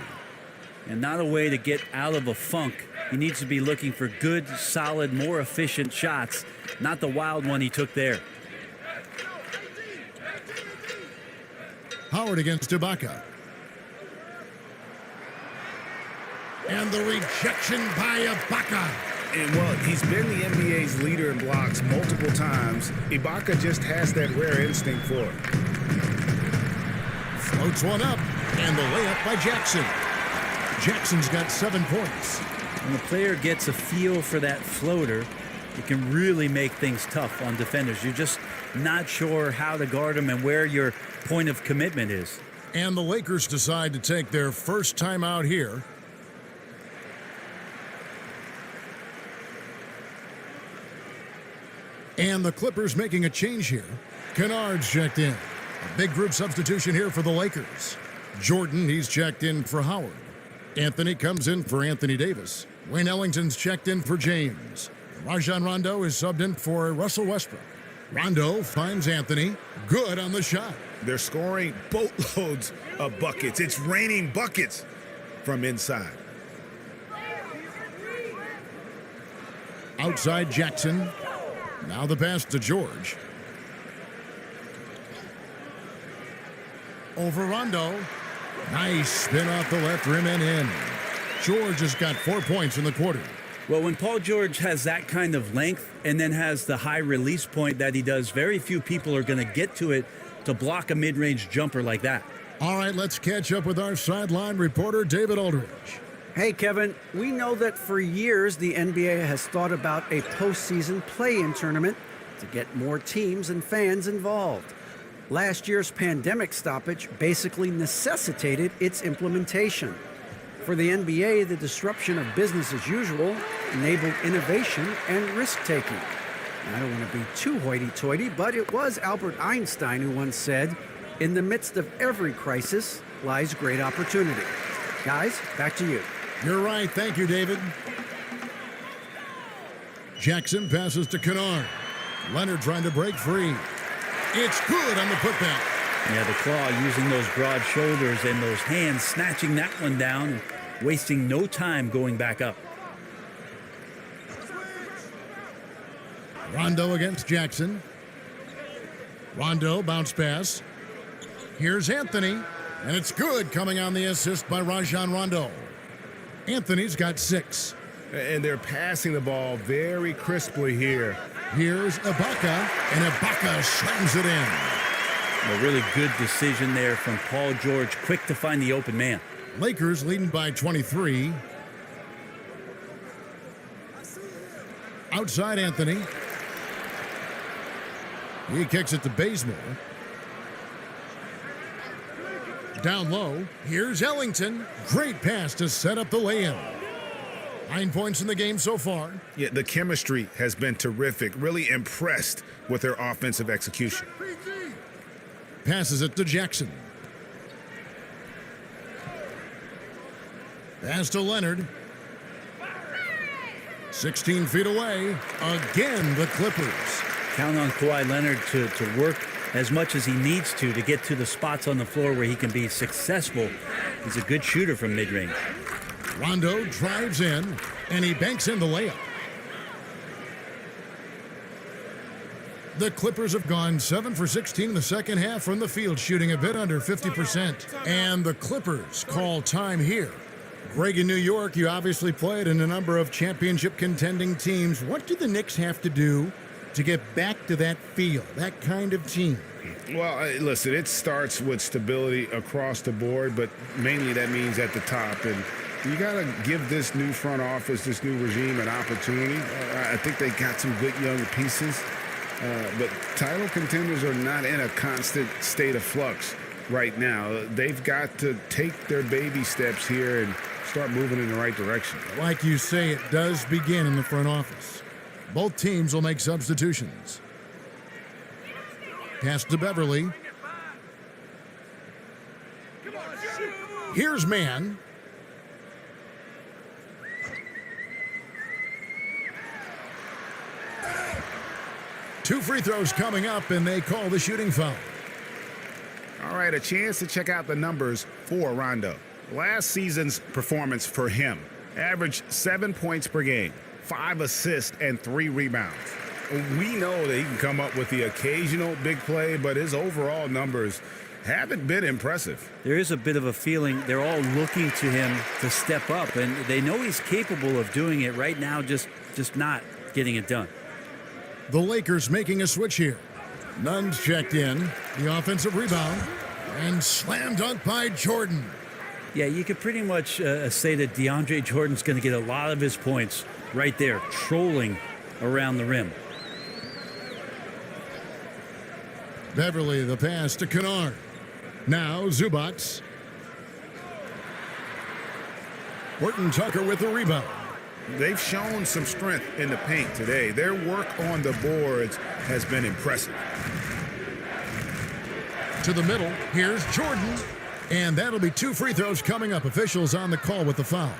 And not a way to get out of a funk. He needs to be looking for good, solid, more efficient shots, not the wild one he took there. Howard against Ibaka. And the rejection by Ibaka. And, well, he's been the NBA's leader in blocks multiple times. Ibaka just has that rare instinct for it. Floats one up, and the layup by Jackson. Jackson's got 7 points. When the player gets a feel for that floater, it can really make things tough on defenders. You're just not sure how to guard them and where your point of commitment is. And the Lakers decide to take their first timeout here. And the Clippers making a change here. Kennard's checked in. A big group substitution here for the Lakers. Jordan, he's checked in for Howard. Anthony comes in for Anthony Davis. Wayne Ellington's checked in for James. Rajon Rondo is subbed in for Russell Westbrook. Rondo finds Anthony. Good on the shot. They're scoring boatloads of buckets. It's raining buckets from inside. Outside Jackson. Now the pass to George. Over Rondo. Nice spin off the left rim and in. George has got 4 points in the quarter. Well, when Paul George has that kind of length and then has the high release point that he does, very few people are going to get to it to block a mid-range jumper like that. All right, let's catch up with our sideline reporter, David Aldridge. Hey, Kevin, we know that for years the NBA has thought about a postseason play-in tournament to get more teams and fans involved. Last year's pandemic stoppage basically necessitated its implementation. For the NBA, the disruption of business as usual enabled innovation and risk-taking. I don't want to be too hoity-toity, but it was Albert Einstein who once said, "In the midst of every crisis lies great opportunity." Guys, back to you. You're right. Thank you, David. Jackson passes to Kennard. Leonard trying to break free. It's good on the putback. Yeah, the claw using those broad shoulders and those hands, snatching that one down and wasting no time going back up. Rondo against Jackson. Rondo bounce pass. Here's Anthony. And it's good, coming on the assist by Rajon Rondo. Anthony's got 6. And they're passing the ball very crisply here. Here's Ibaka, and Ibaka slams it in. A really good decision there from Paul George, quick to find the open man. Lakers leading by 23. Outside Anthony. He kicks it to Bazemore. Down low, here's Ellington. Great pass to set up the lay-in. 9 points in the game so far. Yeah, the chemistry has been terrific. Really impressed with their offensive execution. Passes it to Jackson. Pass to Leonard. 16 feet away. Again, the Clippers. Count on Kawhi Leonard to work as much as he needs to get to the spots on the floor where he can be successful. He's a good shooter from mid-range. Rondo drives in, and he banks in the layup. The Clippers have gone 7 for 16 in the second half from the field, shooting a bit under 50%. And the Clippers call time here. Greg, in New York, you obviously played in a number of championship contending teams. What do the Knicks have to do to get back to that feel, that kind of team? Well, listen, it starts with stability across the board, but mainly that means at the top. And you got to give this new front office, this new regime, an opportunity. I think they got some good young pieces, but title contenders are not in a constant state of flux right now. They've got to take their baby steps here and start moving in the right direction. Like you say, it does begin in the front office. Both teams will make substitutions. Pass to Beverly. Here's Mann. Two free throws coming up, and they call the shooting foul. All right, a chance to check out the numbers for Rondo. Last season's performance for him averaged 7 points per game, 5 assists, and 3 rebounds. We know that he can come up with the occasional big play, but his overall numbers haven't been impressive. There is a bit of a feeling they're all looking to him to step up, and they know he's capable of doing it right now, just not getting it done. The Lakers making a switch here. Nunn's checked in. The offensive rebound. And slam dunk by Jordan. Yeah, you could pretty much say that DeAndre Jordan's going to get a lot of his points right there, trolling around the rim. Beverly, the pass to Kennard. Now Zubac. Horton Tucker with the rebound. They've shown some strength in the paint today. Their work on the boards has been impressive. To the middle, here's Jordan. And that'll be 2 free throws coming up. Officials on the call with the foul.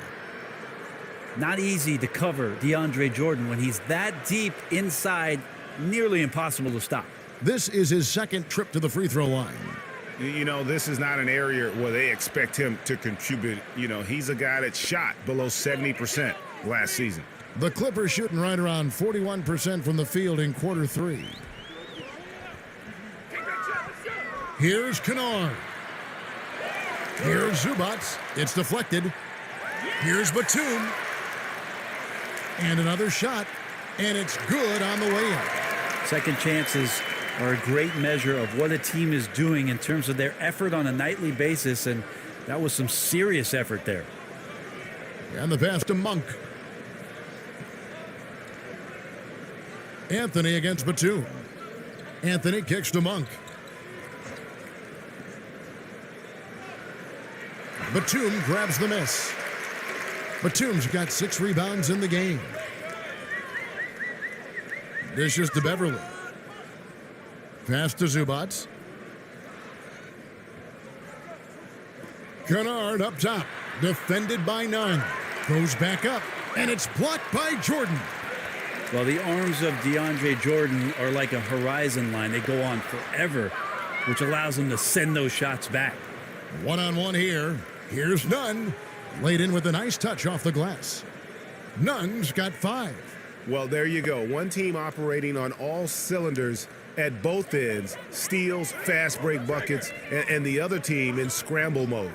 Not easy to cover DeAndre Jordan when he's that deep inside, nearly impossible to stop. This is his second trip to the free throw line. You know, this is not an area where they expect him to contribute. You know, he's a guy that shot below 70% last season. The Clippers shooting right around 41% from the field in quarter 3. Here's Kennard. Here's Zubac. It's deflected. Here's Batum. And another shot. And it's good on the way in. Second chances are a great measure of what a team is doing in terms of their effort on a nightly basis, and that was some serious effort there. And the pass to Monk. Anthony against Batum. Anthony kicks to Monk. Batum grabs the miss. Batum's got 6 rebounds in the game. Dishes to Beverly. Pass to Zubac. Kennard up top. Defended by Nunn. Goes back up. And it's blocked by Jordan. Well, the arms of DeAndre Jordan are like a horizon line. They go on forever, which allows him to send those shots back. One-on-one here. Here's Nunn. Laid in with a nice touch off the glass. Nunn's got 5. Well, there you go. One team operating on all cylinders at both ends, steals, fast break buckets, and the other team in scramble mode.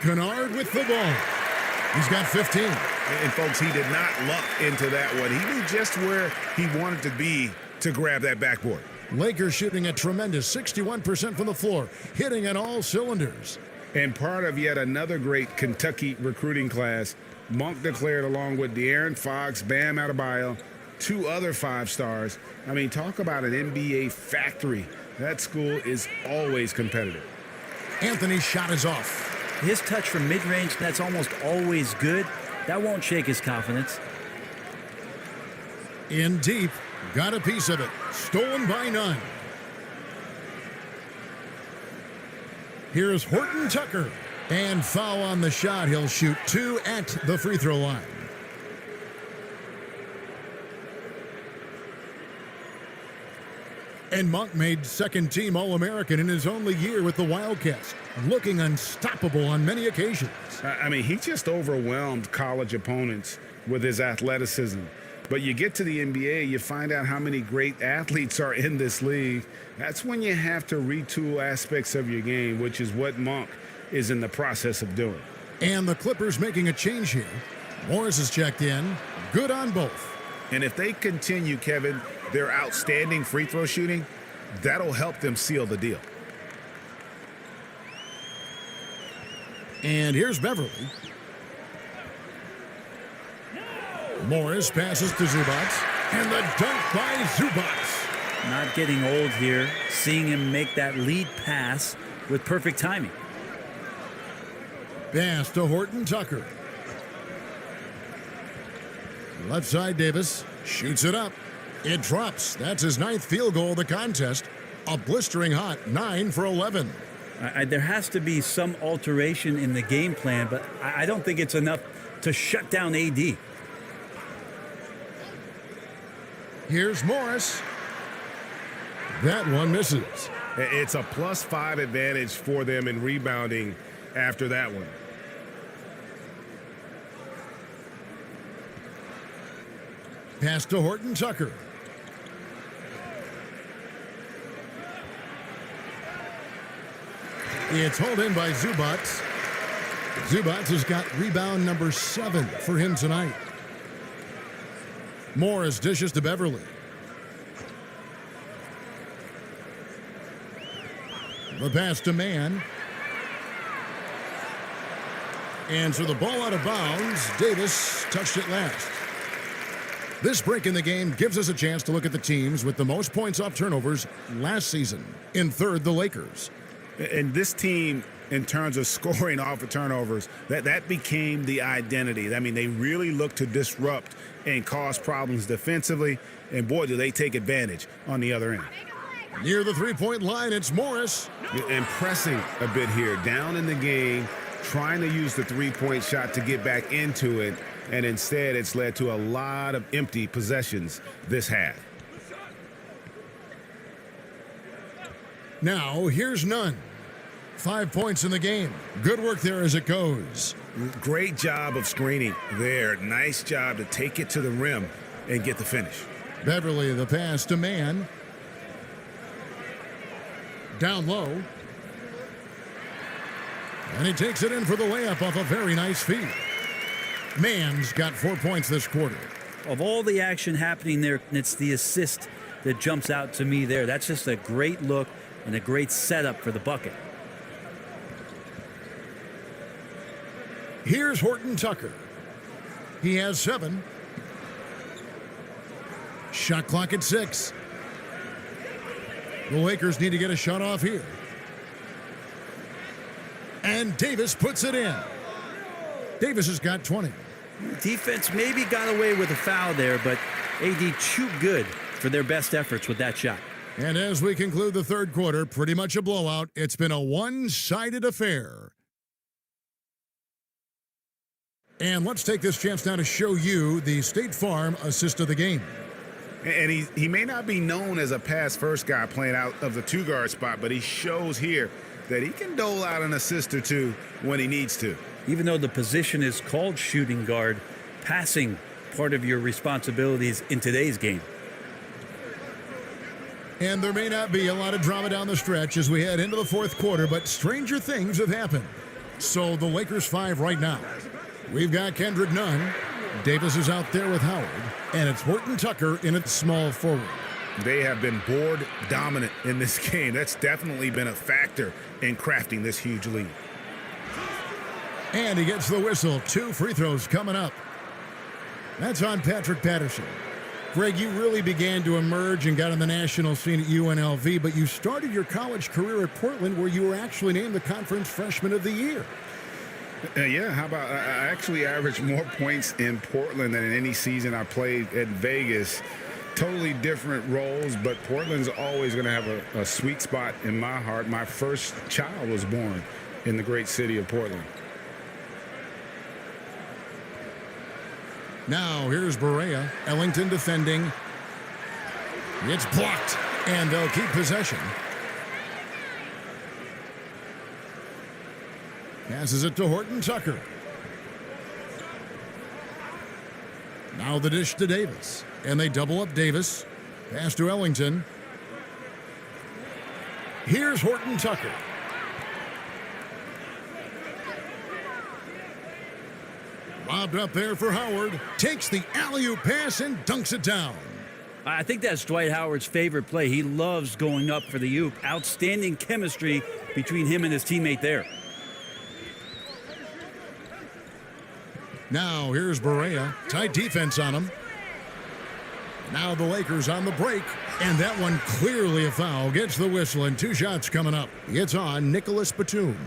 Kennard with the ball. He's got 15. And folks, he did not luck into that one. He knew just where he wanted to be to grab that backboard. Lakers shooting a tremendous 61% from the floor, hitting on all cylinders. And part of yet another great Kentucky recruiting class, Monk declared along with De'Aaron Fox, Bam Adebayo, 2 other 5 stars. I mean, talk about an NBA factory. That school is always competitive. Anthony's shot is off. His touch from mid-range, that's almost always good. That won't shake his confidence. In deep, got a piece of it. Stolen by none. Here's Horton Tucker. And foul on the shot. He'll shoot 2 at the free throw line. And Monk made second-team All-American in his only year with the Wildcats, looking unstoppable on many occasions. I mean, he just overwhelmed college opponents with his athleticism. But you get to the NBA, you find out how many great athletes are in this league. That's when you have to retool aspects of your game, which is what Monk is in the process of doing. And the Clippers making a change here. Morris is checked in. Good on both. And if they continue, Kevin, their outstanding free throw shooting, that'll help them seal the deal. And here's Beverly. Morris passes to Zubac. And the dunk by Zubac. Not getting old here. Seeing him make that lead pass with perfect timing. Pass to Horton Tucker. Left side, Davis shoots it up. It drops. That's his 9th field goal of the contest. A blistering hot 9 for 11. There has to be some alteration in the game plan, but I don't think it's enough to shut down AD. Here's Morris. That one misses. It's a +5 advantage for them in rebounding after that one. Pass to Horton Tucker. It's hauled in by Zubac. Zubac has got rebound number 7 for him tonight. Morris dishes to Beverly. The pass to Mann. And so the ball out of bounds. Davis touched it last. This break in the game gives us a chance to look at the teams with the most points off turnovers last season. In third, the Lakers. And this team, in terms of scoring off of turnovers, that became the identity. I mean, they really look to disrupt and cause problems defensively. And boy, do they take advantage on the other end. Near the three-point line, it's Morris. And pressing a bit here, down in the game, trying to use the three-point shot to get back into it. And instead, it's led to a lot of empty possessions this half. Now, here's Nunn. 5 points in the game. Good work there as it goes. Great job of screening there. Nice job to take it to the rim and get the finish. Beverly, the pass to Mann. Down low. And he takes it in for the layup off a very nice feed. Mann's got 4 points this quarter. Of all the action happening there, it's the assist that jumps out to me there. That's just a great look and a great setup for the bucket. Here's Horton Tucker. He has 7. Shot clock at 6. The Lakers need to get a shot off here. And Davis puts it in. Davis has got 20. Defense maybe got away with a foul there, but AD too good for their best efforts with that shot. And as we conclude the third quarter, pretty much a blowout. It's been a one-sided affair. And let's take this chance now to show you the State Farm assist of the game. And he may not be known as a pass-first guy playing out of the two-guard spot, but he shows here that he can dole out an assist or two when he needs to. Even though the position is called shooting guard, passing part of your responsibilities in today's game. And there may not be a lot of drama down the stretch as we head into the fourth quarter, but stranger things have happened. So the Lakers 5 right now. We've got Kendrick Nunn. Davis is out there with Howard. And it's Horton Tucker in at small forward. They have been board dominant in this game. That's definitely been a factor in crafting this huge lead. And he gets the whistle. 2 free throws coming up. That's on Patrick Patterson. Greg, you really began to emerge and got on the national scene at UNLV, but you started your college career at Portland where you were actually named the Conference Freshman of the Year. Yeah, how about I actually averaged more points in Portland than in any season I played at Vegas. Totally different roles, but Portland's always going to have a sweet spot in my heart. My first child was born in the great city of Portland. Now here's Barea. Ellington defending. It's blocked, and they'll keep possession. Passes it to Horton Tucker. Now the dish to Davis. And they double up Davis. Pass to Ellington. Here's Horton Tucker. Lobbed up there for Howard. Takes the alley-oop pass and dunks it down. I think that's Dwight Howard's favorite play. He loves going up for the oop. Outstanding chemistry between him and his teammate there. Now here's Barea. Tight defense on him. Now the Lakers on the break. And that one clearly a foul. Gets the whistle and 2 shots coming up. It's on Nicholas Batum.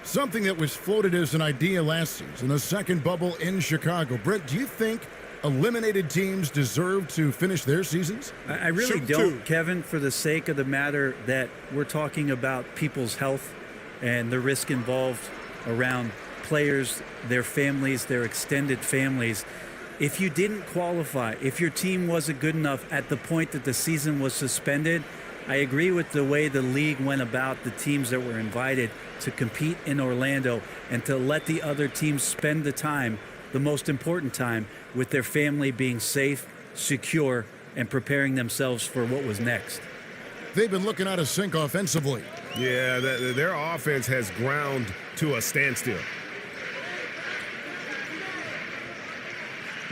Something that was floated as an idea last season, the second bubble in Chicago. Brett, do you think eliminated teams deserve to finish their seasons? I really don't, Kevin, for the sake of the matter that we're talking about people's health and the risk involved around players, their families, their extended families. If you didn't qualify, if your team wasn't good enough at the point that the season was suspended, I agree with the way the league went about the teams that were invited to compete in Orlando and to let the other teams spend the time, the most important time, with their family being safe, secure, and preparing themselves for what was next. They've been looking out of sync offensively. Yeah, their offense has ground to a standstill.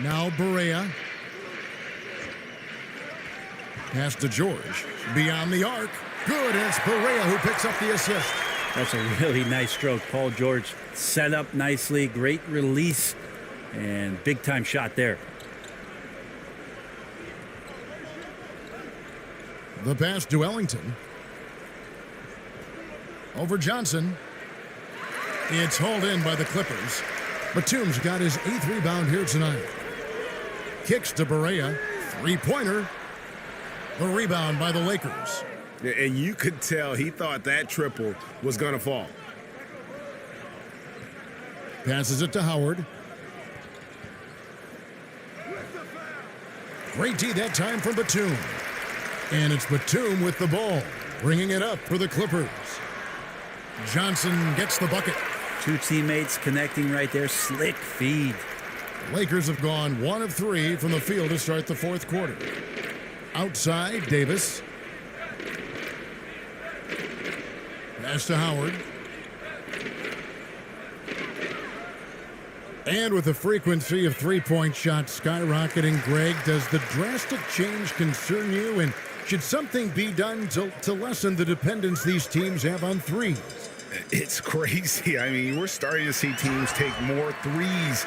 Now Barea. Pass to George. Beyond the arc. Good. It's Barea who picks up the assist. That's a really nice stroke. Paul George set up nicely. Great release. And big-time shot there. The pass to Ellington. Over Johnson. It's hauled in by the Clippers. Batum's got his 8th rebound here tonight. Kicks to Barea. 3-pointer. The rebound by the Lakers. And you could tell he thought that triple was going to fall. Passes it to Howard. Great D that time from Batum. And it's Batum with the ball, bringing it up for the Clippers. Johnson gets the bucket. 2 teammates connecting right there. Slick feed. Lakers have gone 1 of 3 from the field to start the fourth quarter. Outside, Davis. Pass to Howard. And with the frequency of 3-point shots skyrocketing, Greg, does the drastic change concern you? And should something be done to lessen the dependence these teams have on threes? It's crazy. I mean, we're starting to see teams take more threes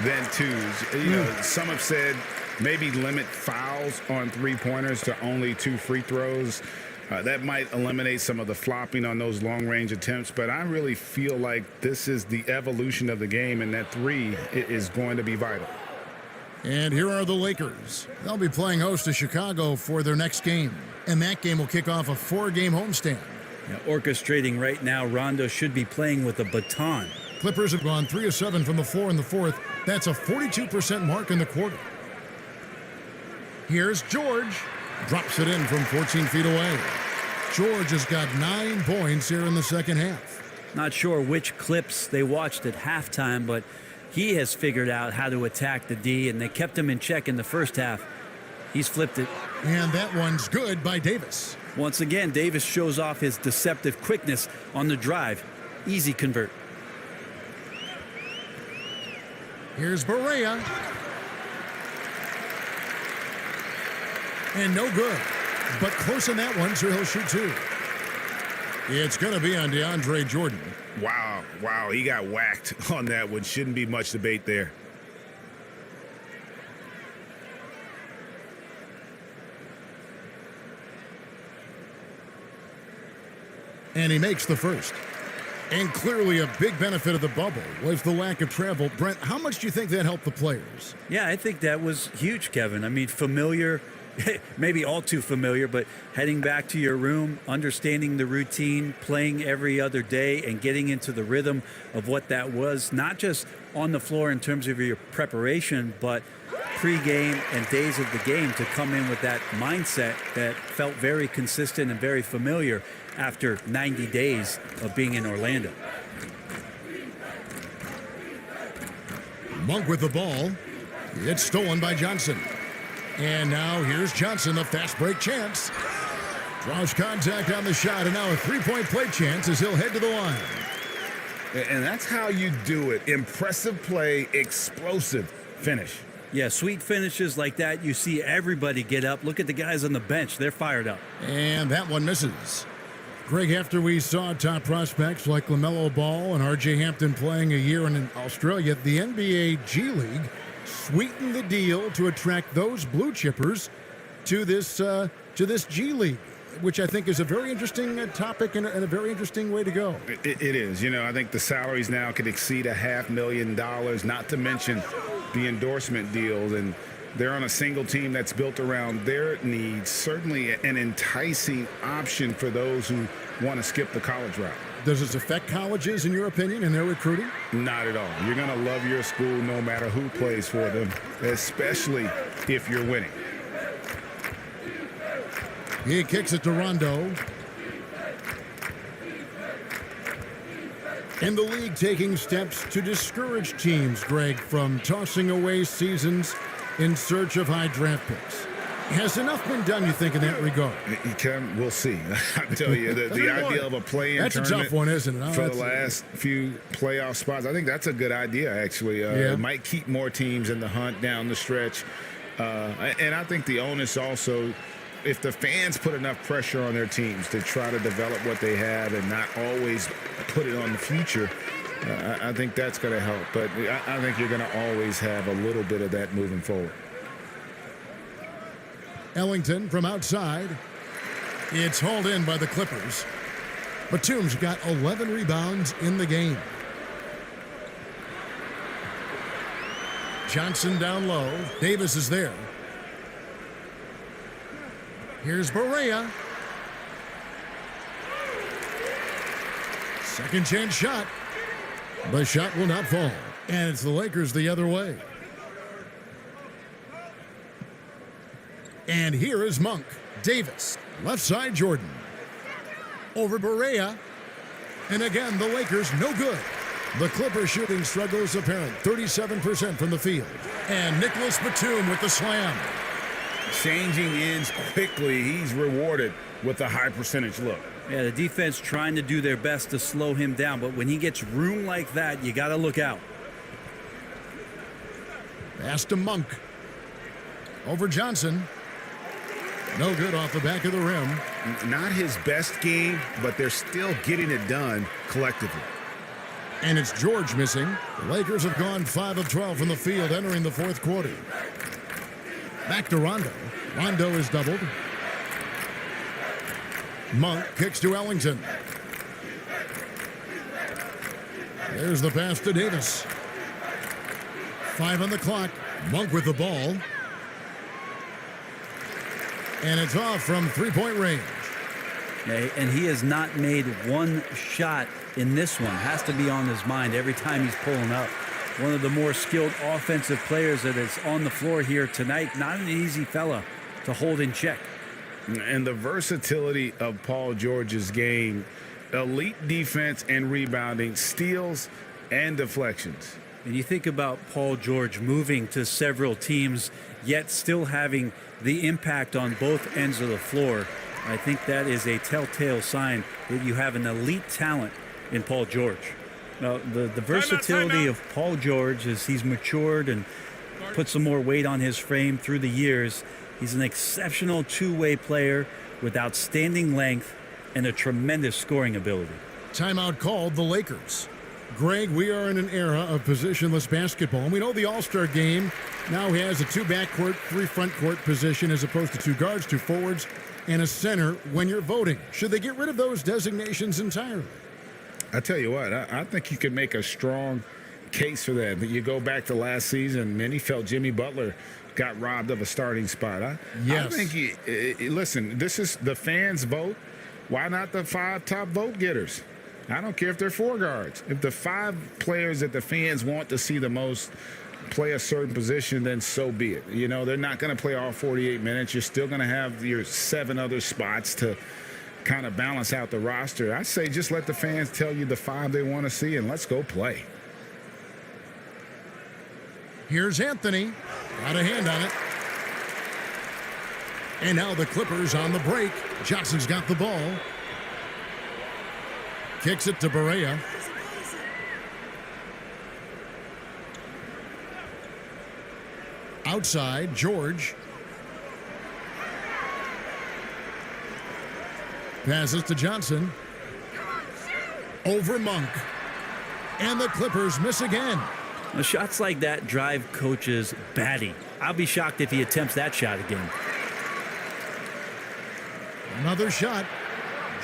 than 2s. You know, some have said maybe limit fouls on 3-pointers to only 2 free throws. That might eliminate some of the flopping on those long-range attempts, but I really feel like this is the evolution of the game, and that 3 is going to be vital. And here are the Lakers. They'll be playing host to Chicago for their next game, and that game will kick off a 4-game homestand. Now, orchestrating right now, Rondo should be playing with a baton. Clippers have gone 3 of 7 from the floor in the fourth. That's a 42% mark in the quarter. Here's George. Drops it in from 14 feet away. George has got 9 points here in the second half. Not sure which clips they watched at halftime, but He has figured out how to attack the D, and they kept him in check in the first half. He's flipped it. And that one's good by Davis. Once again, Davis shows off his deceptive quickness on the drive. Easy convert. Here's Barea. And no good. But close on that one, so he'll shoot two. It's going to be on DeAndre Jordan. Wow, he got whacked on that one. Shouldn't be much debate there. And he makes the first. And clearly a big benefit of the bubble was the lack of travel. Brent, how much do you think that helped the players? Yeah, I think that was huge, Kevin. I mean, familiar, maybe all too familiar, but heading back to your room, understanding the routine, playing every other day, and getting into the rhythm of what that was, not just on the floor in terms of your preparation, but pre-game and days of the game, to come in with that mindset that felt very consistent and very familiar after 90 days of being in Orlando. Monk with the ball. It's stolen by Johnson. And now here's Johnson, the fast break chance. Draws contact on the shot, and now a three-point play chance as he'll head to the line. And that's how you do it. Impressive play, explosive finish. Yeah, sweet finishes like that, you see everybody get up. Look at the guys on the bench. They're fired up. And that one misses. Greg, after we saw top prospects like LaMelo Ball and R.J. Hampton playing a year in Australia, the NBA G League sweetened the deal to attract those blue chippers to this G League, which I think is a very interesting topic and a very interesting way to go. It is. You know, I think the salaries now could exceed $500,000, not to mention the endorsement deals, and they're on a single team that's built around their needs. Certainly an enticing option for those who want to skip the college route. Does this affect colleges, in your opinion, in their recruiting? Not at all. You're going to love your school no matter who plays for them, especially if you're winning. He kicks it to Rondo. And the league taking steps to discourage teams, Greg, from tossing away seasons in search of high draft picks. Has enough been done, you think, in that regard? We'll see. I tell you, the idea of a play-in tournament. That's a tough one, isn't it? For the last few playoff spots, I think that's a good idea, actually. It might keep more teams in the hunt down the stretch. And I think the onus also, if the fans put enough pressure on their teams to try to develop what they have and not always put it on the future, I think that's going to help. But I think you're going to always have a little bit of that moving forward. Ellington from outside. It's hauled in by the Clippers. Batum's got 11 rebounds in the game. Johnson down low. Davis is there. Here's Barea. Second chance shot. The shot will not fall. And it's the Lakers the other way. And here is Monk. Davis. Left side, Jordan. Over Barea. And again, the Lakers no good. The Clippers shooting struggles apparent. 37% from the field. And Nicholas Batum with the slam. Changing ends quickly. He's rewarded with a high percentage look. Yeah, the defense trying to do their best to slow him down, but when he gets room like that, you got to look out. Pass to Monk. Over Johnson. No good off the back of the rim. Not his best game, but they're still getting it done collectively. And it's George missing. The Lakers have gone 5 of 12 from the field entering the fourth quarter. Back to Rondo. Rondo is doubled. Monk kicks to Ellington. There's the pass to Davis. 5 on the clock. Monk with the ball. And it's off from three-point range. Yeah, and he has not made one shot in this one. Has to be on his mind every time he's pulling up. One of the more skilled offensive players that is on the floor here tonight. Not an easy fella to hold in check. And the versatility of Paul George's game, elite defense and rebounding, steals and deflections. And you think about Paul George moving to several teams, yet still having the impact on both ends of the floor. I think that is a telltale sign that you have an elite talent in Paul George. Now, the versatility of Paul George as he's matured and put some more weight on his frame through the years. He's an exceptional two-way player with outstanding length and a tremendous scoring ability. Timeout called the Lakers. Greg, we are in an era of positionless basketball. And we know the All-Star game now has a 2 backcourt, 3 frontcourt position as opposed to 2 guards, 2 forwards, and a center when you're voting. Should they get rid of those designations entirely? I tell you what, I think you could make a strong case for that. But you go back to last season, many felt Jimmy Butler got robbed of a starting spot. Yes. I think, listen, this is the fans' vote. Why not the 5 top vote getters? I don't care if they're 4 guards. If the 5 players that the fans want to see the most play a certain position, then so be it. You know, they're not going to play all 48 minutes. You're still going to have your 7 other spots to kind of balance out the roster. I say just let the fans tell you the 5 they want to see, and let's go play. Here's Anthony. Got a hand on it. And now the Clippers on the break. Johnson's got the ball. Kicks it to Barea. Outside, George. Passes to Johnson. Over Monk. And the Clippers miss again. Now, shots like that drive coaches batty. I'll be shocked if he attempts that shot again. Another shot.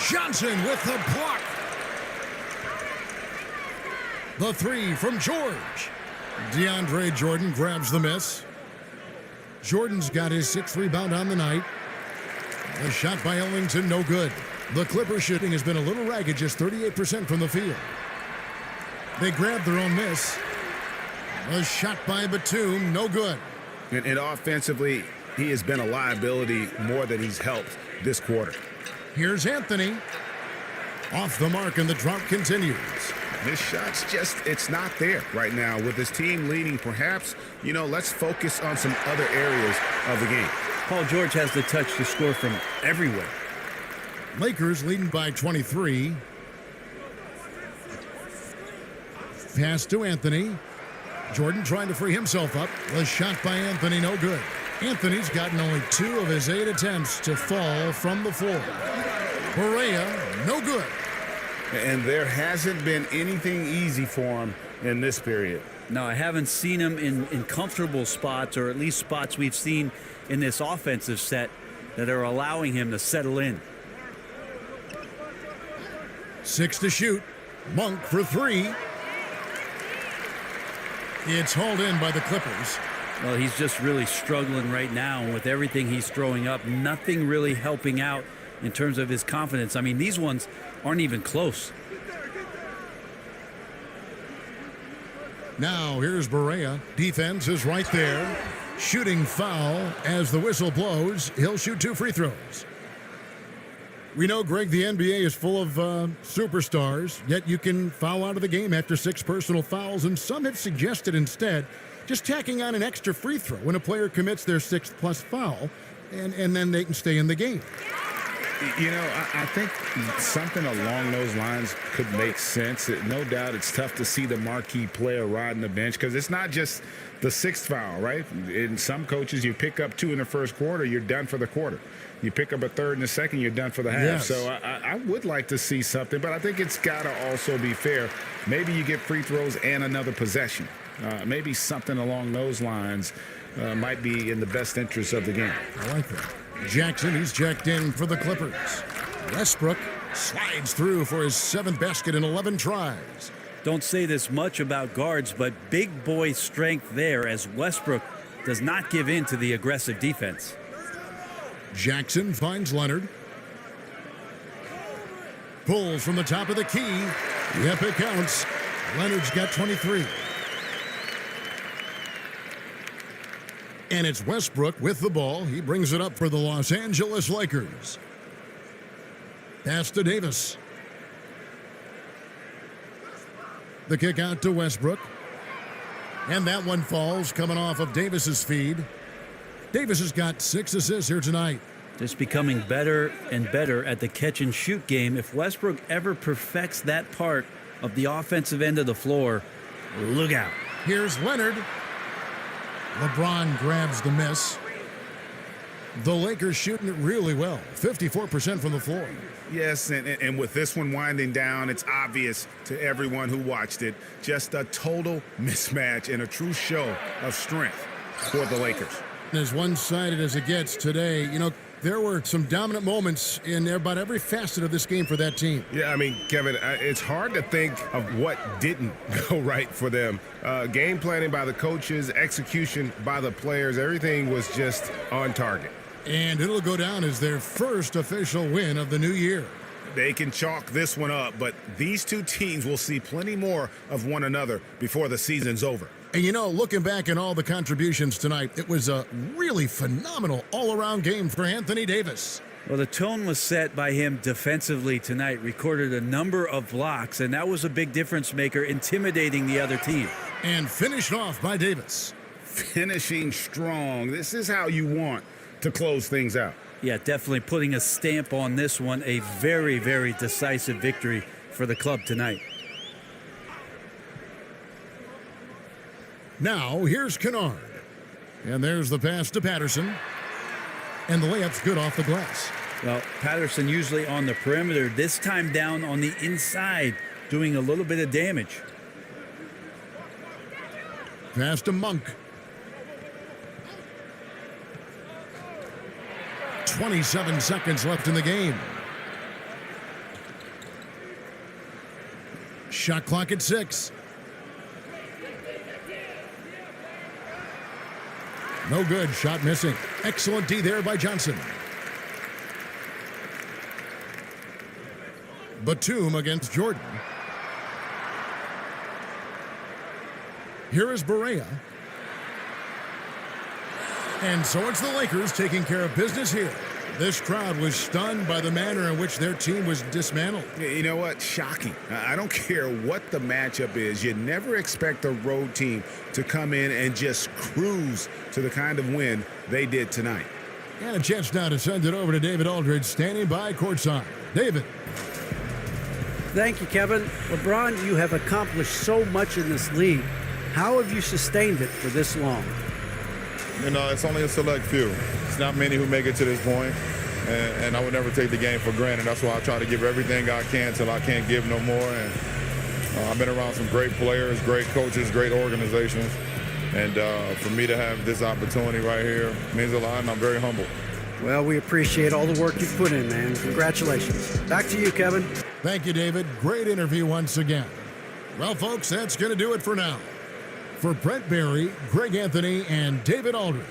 Johnson with the block. The 3 from George. DeAndre Jordan grabs the miss. Jordan's got his 6th rebound on the night. A shot by Ellington, no good. The Clippers shooting has been a little ragged, just 38% from the field. They grab their own miss. A shot by Batum, no good. And offensively, he has been a liability more than he's helped this quarter. Here's Anthony. Off the mark, and the drought continues. His shot's just, it's not there right now. With his team leading, perhaps, let's focus on some other areas of the game. Paul George has the touch to score from everywhere. Lakers leading by 23. Pass to Anthony. Jordan trying to free himself up. The shot by Anthony, no good. Anthony's gotten only 2 of his 8 attempts to fall from the floor. Barea, no good. And there hasn't been anything easy for him in this period. No, I haven't seen him in comfortable spots, or at least spots we've seen in this offensive set that are allowing him to settle in. 6 to shoot. Monk for 3. It's hauled in by the Clippers. Well, he's just really struggling right now, and with everything he's throwing up, nothing really helping out in terms of his confidence. I mean, these ones aren't even close. Now, here's Barea. Defense is right there. Shooting foul as the whistle blows. He'll shoot 2 free throws. We know, Greg, the NBA is full of superstars, yet you can foul out of the game after 6 personal fouls, and some have suggested instead just tacking on an extra free throw when a player commits their 6th plus foul, and then they can stay in the game. I think something along those lines could make sense. No doubt it's tough to see the marquee player riding the bench because it's not just the 6th foul, right? In some coaches, you pick up 2 in the first quarter, you're done for the quarter. You pick up a 3rd in the second, you're done for the half. Yes. So I would like to see something, but I think it's got to also be fair. Maybe you get free throws and another possession. Maybe something along those lines might be in the best interest of the game. I like that. Jackson, he's checked in for the Clippers. Westbrook slides through for his 7th basket in 11 tries. Don't say this much about guards, but big boy strength there as Westbrook does not give in to the aggressive defense. Jackson finds Leonard. Pulls from the top of the key. Yep, it counts. Leonard's got 23. And it's Westbrook with the ball. He brings it up for the Los Angeles Lakers. Pass to Davis. The kick out to Westbrook. And that one falls coming off of Davis's feed. Davis has got 6 assists here tonight. Just becoming better and better at the catch-and-shoot game. If Westbrook ever perfects that part of the offensive end of the floor, look out. Here's Leonard. LeBron grabs the miss. The Lakers shooting it really well, 54% from the floor. Yes, and with this one winding down, it's obvious to everyone who watched it, just a total mismatch and a true show of strength for the Lakers. As one-sided as it gets today, there were some dominant moments in about every facet of this game for that team. Yeah, I mean, Kevin, it's hard to think of what didn't go right for them. Game planning by the coaches, execution by the players, everything was just on target. And it'll go down as their first official win of the new year. They can chalk this one up, but these two teams will see plenty more of one another before the season's over. And looking back at all the contributions tonight, it was a really phenomenal all-around game for Anthony Davis. Well, the tone was set by him defensively tonight. Recorded a number of blocks, and that was a big difference maker, intimidating the other team. And finished off by Davis. Finishing strong. This is how you want to close things out. Yeah, definitely putting a stamp on this one. A very, very decisive victory for the club tonight. Now, here's Kennard. And there's the pass to Patterson. And the layup's good off the glass. Well, Patterson usually on the perimeter, this time down on the inside, doing a little bit of damage. Pass to Monk. 27 seconds left in the game. Shot clock at 6. No good. Shot missing. Excellent D there by Johnson. Batum against Jordan. Here is Barea. And so it's the Lakers taking care of business here. This crowd was stunned by the manner in which their team was dismantled. You know what? Shocking. I don't care what the matchup is. You never expect a road team to come in and just cruise to the kind of win they did tonight. And a chance now to send it over to David Aldridge, standing by courtside. David. Thank you, Kevin. LeBron, you have accomplished so much in this league. How have you sustained it for this long? It's only a select few. It's not many who make it to this point, and I would never take the game for granted. That's why I try to give everything I can till I can't give no more. And I've been around some great players, great coaches, great organizations, and for me to have this opportunity right here means a lot, and I'm very humble. Well, we appreciate all the work you've put in, man. Congratulations. Back to you, Kevin. Thank you, David. Great interview once again. Well, folks, that's going to do it for now. For Brent Barry, Greg Anthony, and David Aldridge.